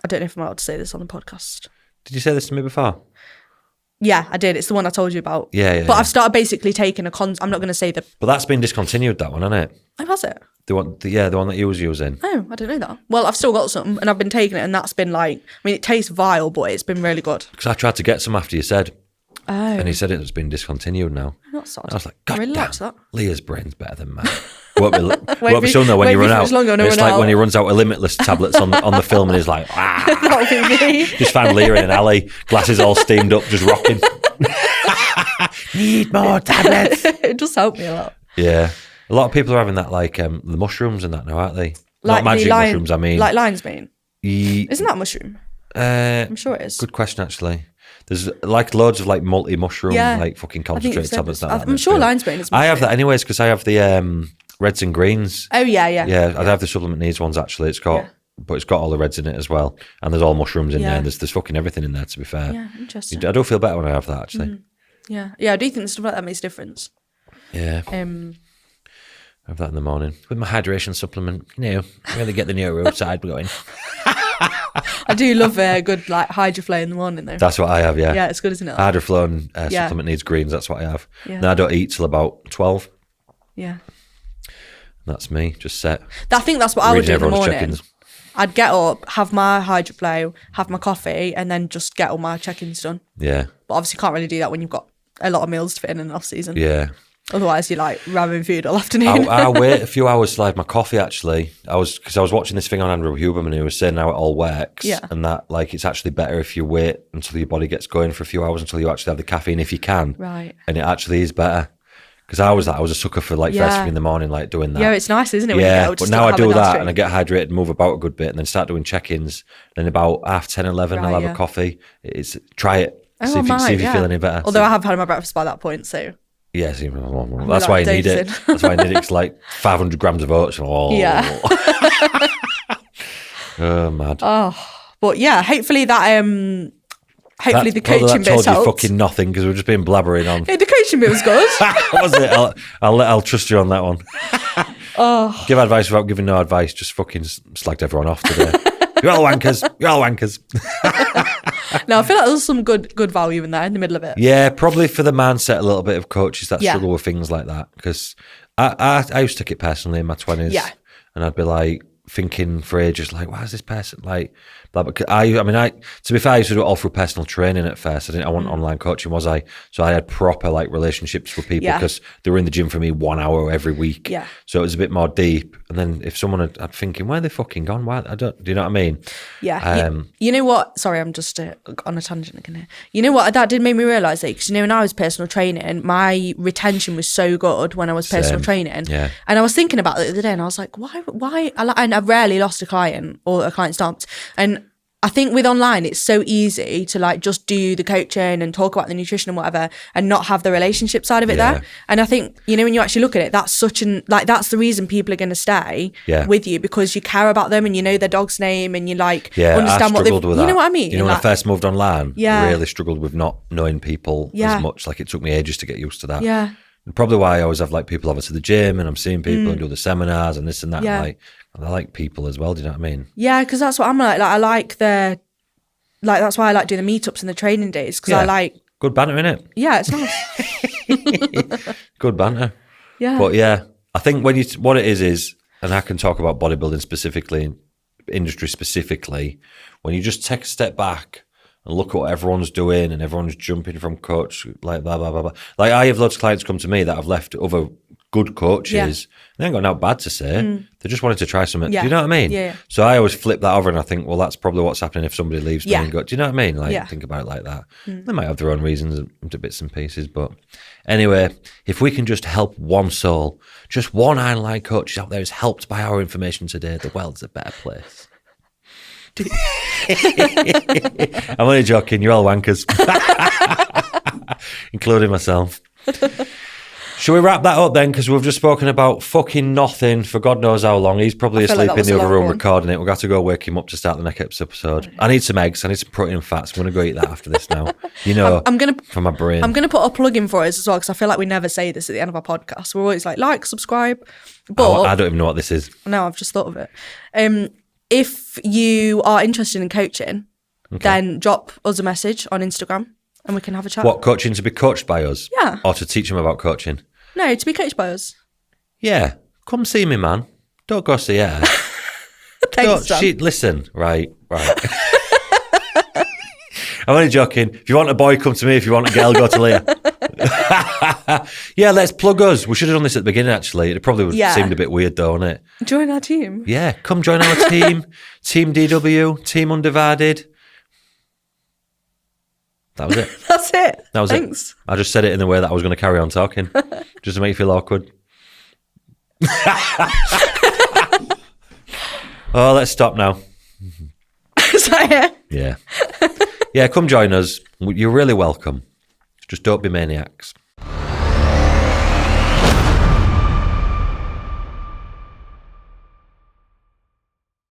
I don't know if I'm allowed to say this on the podcast. Did you say this to me before? Yeah, I did. It's the one I told you about. Yeah. But I've started basically taking I'm not going to say the... But that's been discontinued, that one, hasn't it? Oh, has it? The one that you was using. Oh, I don't know that. Well, I've still got some and I've been taking it and that's been like... I mean, it tastes vile, but it's been really good. Because I tried to get some after you said. Oh. And he said it's been discontinued now. That's sad. I was like, God really damn, liked that. Leah's brain's better than mine. Won't be soon though when you run out. It's like when he runs out of Limitless tablets on the film and he's like, That'll be me. Just found Leah in an alley, glasses all steamed up, just rocking. Need more tablets. It does help me a lot. Yeah. A lot of people are having that like the mushrooms and that now, aren't they? Like not magic mushrooms, I mean. Like lion's mane? Isn't that mushroom? I'm sure it is. Good question, actually. There's like loads of like multi-mushroom, like fucking concentrated tablets. I'm sure lion's mane is mushroom. I have that anyways because I have the reds and greens. Oh, yeah. Yeah, I have the supplement needs ones actually. But it's got all the reds in it as well. And there's all mushrooms in there. And there's fucking everything in there, to be fair. Yeah, interesting. I do feel better when I have that, actually. Yeah. Yeah, I do think stuff like that makes a difference. Yeah. Have that in the morning with my hydration supplement. Really get the neuro side going. I do love a good like HydroFlow in the morning though. That's what I have, yeah. Yeah, it's good, isn't it? HydroFlow and supplement needs greens. That's what I have. Yeah. Now I don't eat till about 12. Yeah. That's me, just set. I think that's what I would do in the morning. Check-ins. I'd get up, have my HydroFlow, have my coffee, and then just get all my check-ins done. Yeah. But obviously you can't really do that when you've got a lot of meals to fit in an off season. Yeah. Otherwise, you're like ramming food all afternoon. I wait a few hours to have my coffee. Actually, because I was watching this thing on Andrew Huberman, who was saying how it all works, and that like it's actually better if you wait until your body gets going for a few hours until you actually have the caffeine if you can. Right. And it actually is better. Because I was a sucker for like first thing in the morning, like doing that. Yeah, it's nice, isn't it? Yeah, but now I do that and I get hydrated, move about a good bit, and then start doing check-ins. Then about 10:30, 11, I'll have a coffee. Try it. See if you feel any better. Although I have had my breakfast by that point, so. Yeah, that's why you need it. That's why I need it. It's like 500 grams of oats. Yeah. Oh, mad. Oh, but yeah, hopefully that hopefully the coaching bit helped. Told you fucking nothing because we've just been blabbering on. Yeah, the coaching bit was good. Was it? I'll trust you on that one. Oh. Give advice without giving no advice. Just fucking slagged everyone off today. You're all wankers. You're all wankers. No, I feel like there's some good value in there in the middle of it. Yeah, probably for the mindset a little bit of coaches that struggle with things like that. Because I used to take it personally in my 20s. Yeah. And I'd be like thinking for ages, like, why is this person like, blah, blah. To be fair, I used to do it all through personal training at first. I wasn't online coaching, was I? So I had proper like relationships with people because they were in the gym for me 1 hour every week. Yeah. So it was a bit more deep. And then if someone I'd thinking, where are they fucking gone? Why? Do you know what I mean? Yeah. You know what? Sorry, I'm just on a tangent again here. You know what? That did make me realise that because when I was personal training, my retention was so good when I was personal training. Yeah. And I was thinking about it the other day, and I was like, why? And I rarely lost a client or a client stopped. And I think with online, it's so easy to like just do the coaching and talk about the nutrition and whatever and not have the relationship side of it there. And I think, when you actually look at it, that's that's the reason people are going to stay with you because you care about them and you know their dog's name and you understand what they've, with that. You know what I mean? When I first moved online, I really struggled with not knowing people as much. Like it took me ages to get used to that. Yeah. And probably why I always have like people over to the gym and I'm seeing people and do the seminars and this and that. Yeah. And I like people as well. Do you know what I mean? Yeah, because that's what I'm like. I like that's why I like doing the meetups and the training days because I like good banter, innit? Yeah, it's nice. Good banter. Yeah. But yeah, I think what it is, and I can talk about bodybuilding specifically, industry specifically, when you just take a step back and look at what everyone's doing and everyone's jumping from coach, like blah, blah, blah, blah. Like I have loads of clients come to me that have left other good coaches. They ain't got nothing bad to say. They just wanted to try something. Do you know what I mean? Yeah. So I always flip that over and I think, well, that's probably what's happening if somebody leaves me and go, do you know what I mean? Like think about it like that. They might have their own reasons to bits and pieces. But anyway, if we can just help one soul, just one online coach out there is helped by our information today, the world's a better place. I'm only joking. You're all wankers, including myself. Shall we wrap that up then? Because we've just spoken about fucking nothing for God knows how long. He's probably asleep in the other room recording it. We've got to go wake him up to start the next episode. I need some eggs. I need some protein and fats. I'm going to go eat that after this now. For my brain. I'm going to put a plug in for us as well because I feel like we never say this at the end of our podcast. We're always like, subscribe. But I don't even know what this is. No, I've just thought of it. If you are interested in coaching, then drop us a message on Instagram and we can have a chat. What, coaching to be coached by us? Yeah. Or to teach them about coaching? No, to be coached by us. Yeah. Come see me, man. Don't go see her. Thanks, John. Listen, right. I'm only joking. If you want a boy, come to me. If you want a girl, go to Leah. Yeah, let's plug us. We should have done this at the beginning, actually. It probably would seemed a bit weird, though, wouldn't it? Join our team. Yeah, come join our team. Team DW, Team Undivided. That was it. That's it. That was Thanks. it. I just said it in the way that I was going to carry on talking, just to make you feel awkward. Oh, let's stop now. Is that it? Yeah. Yeah, come join us. You're really welcome. Just don't be maniacs.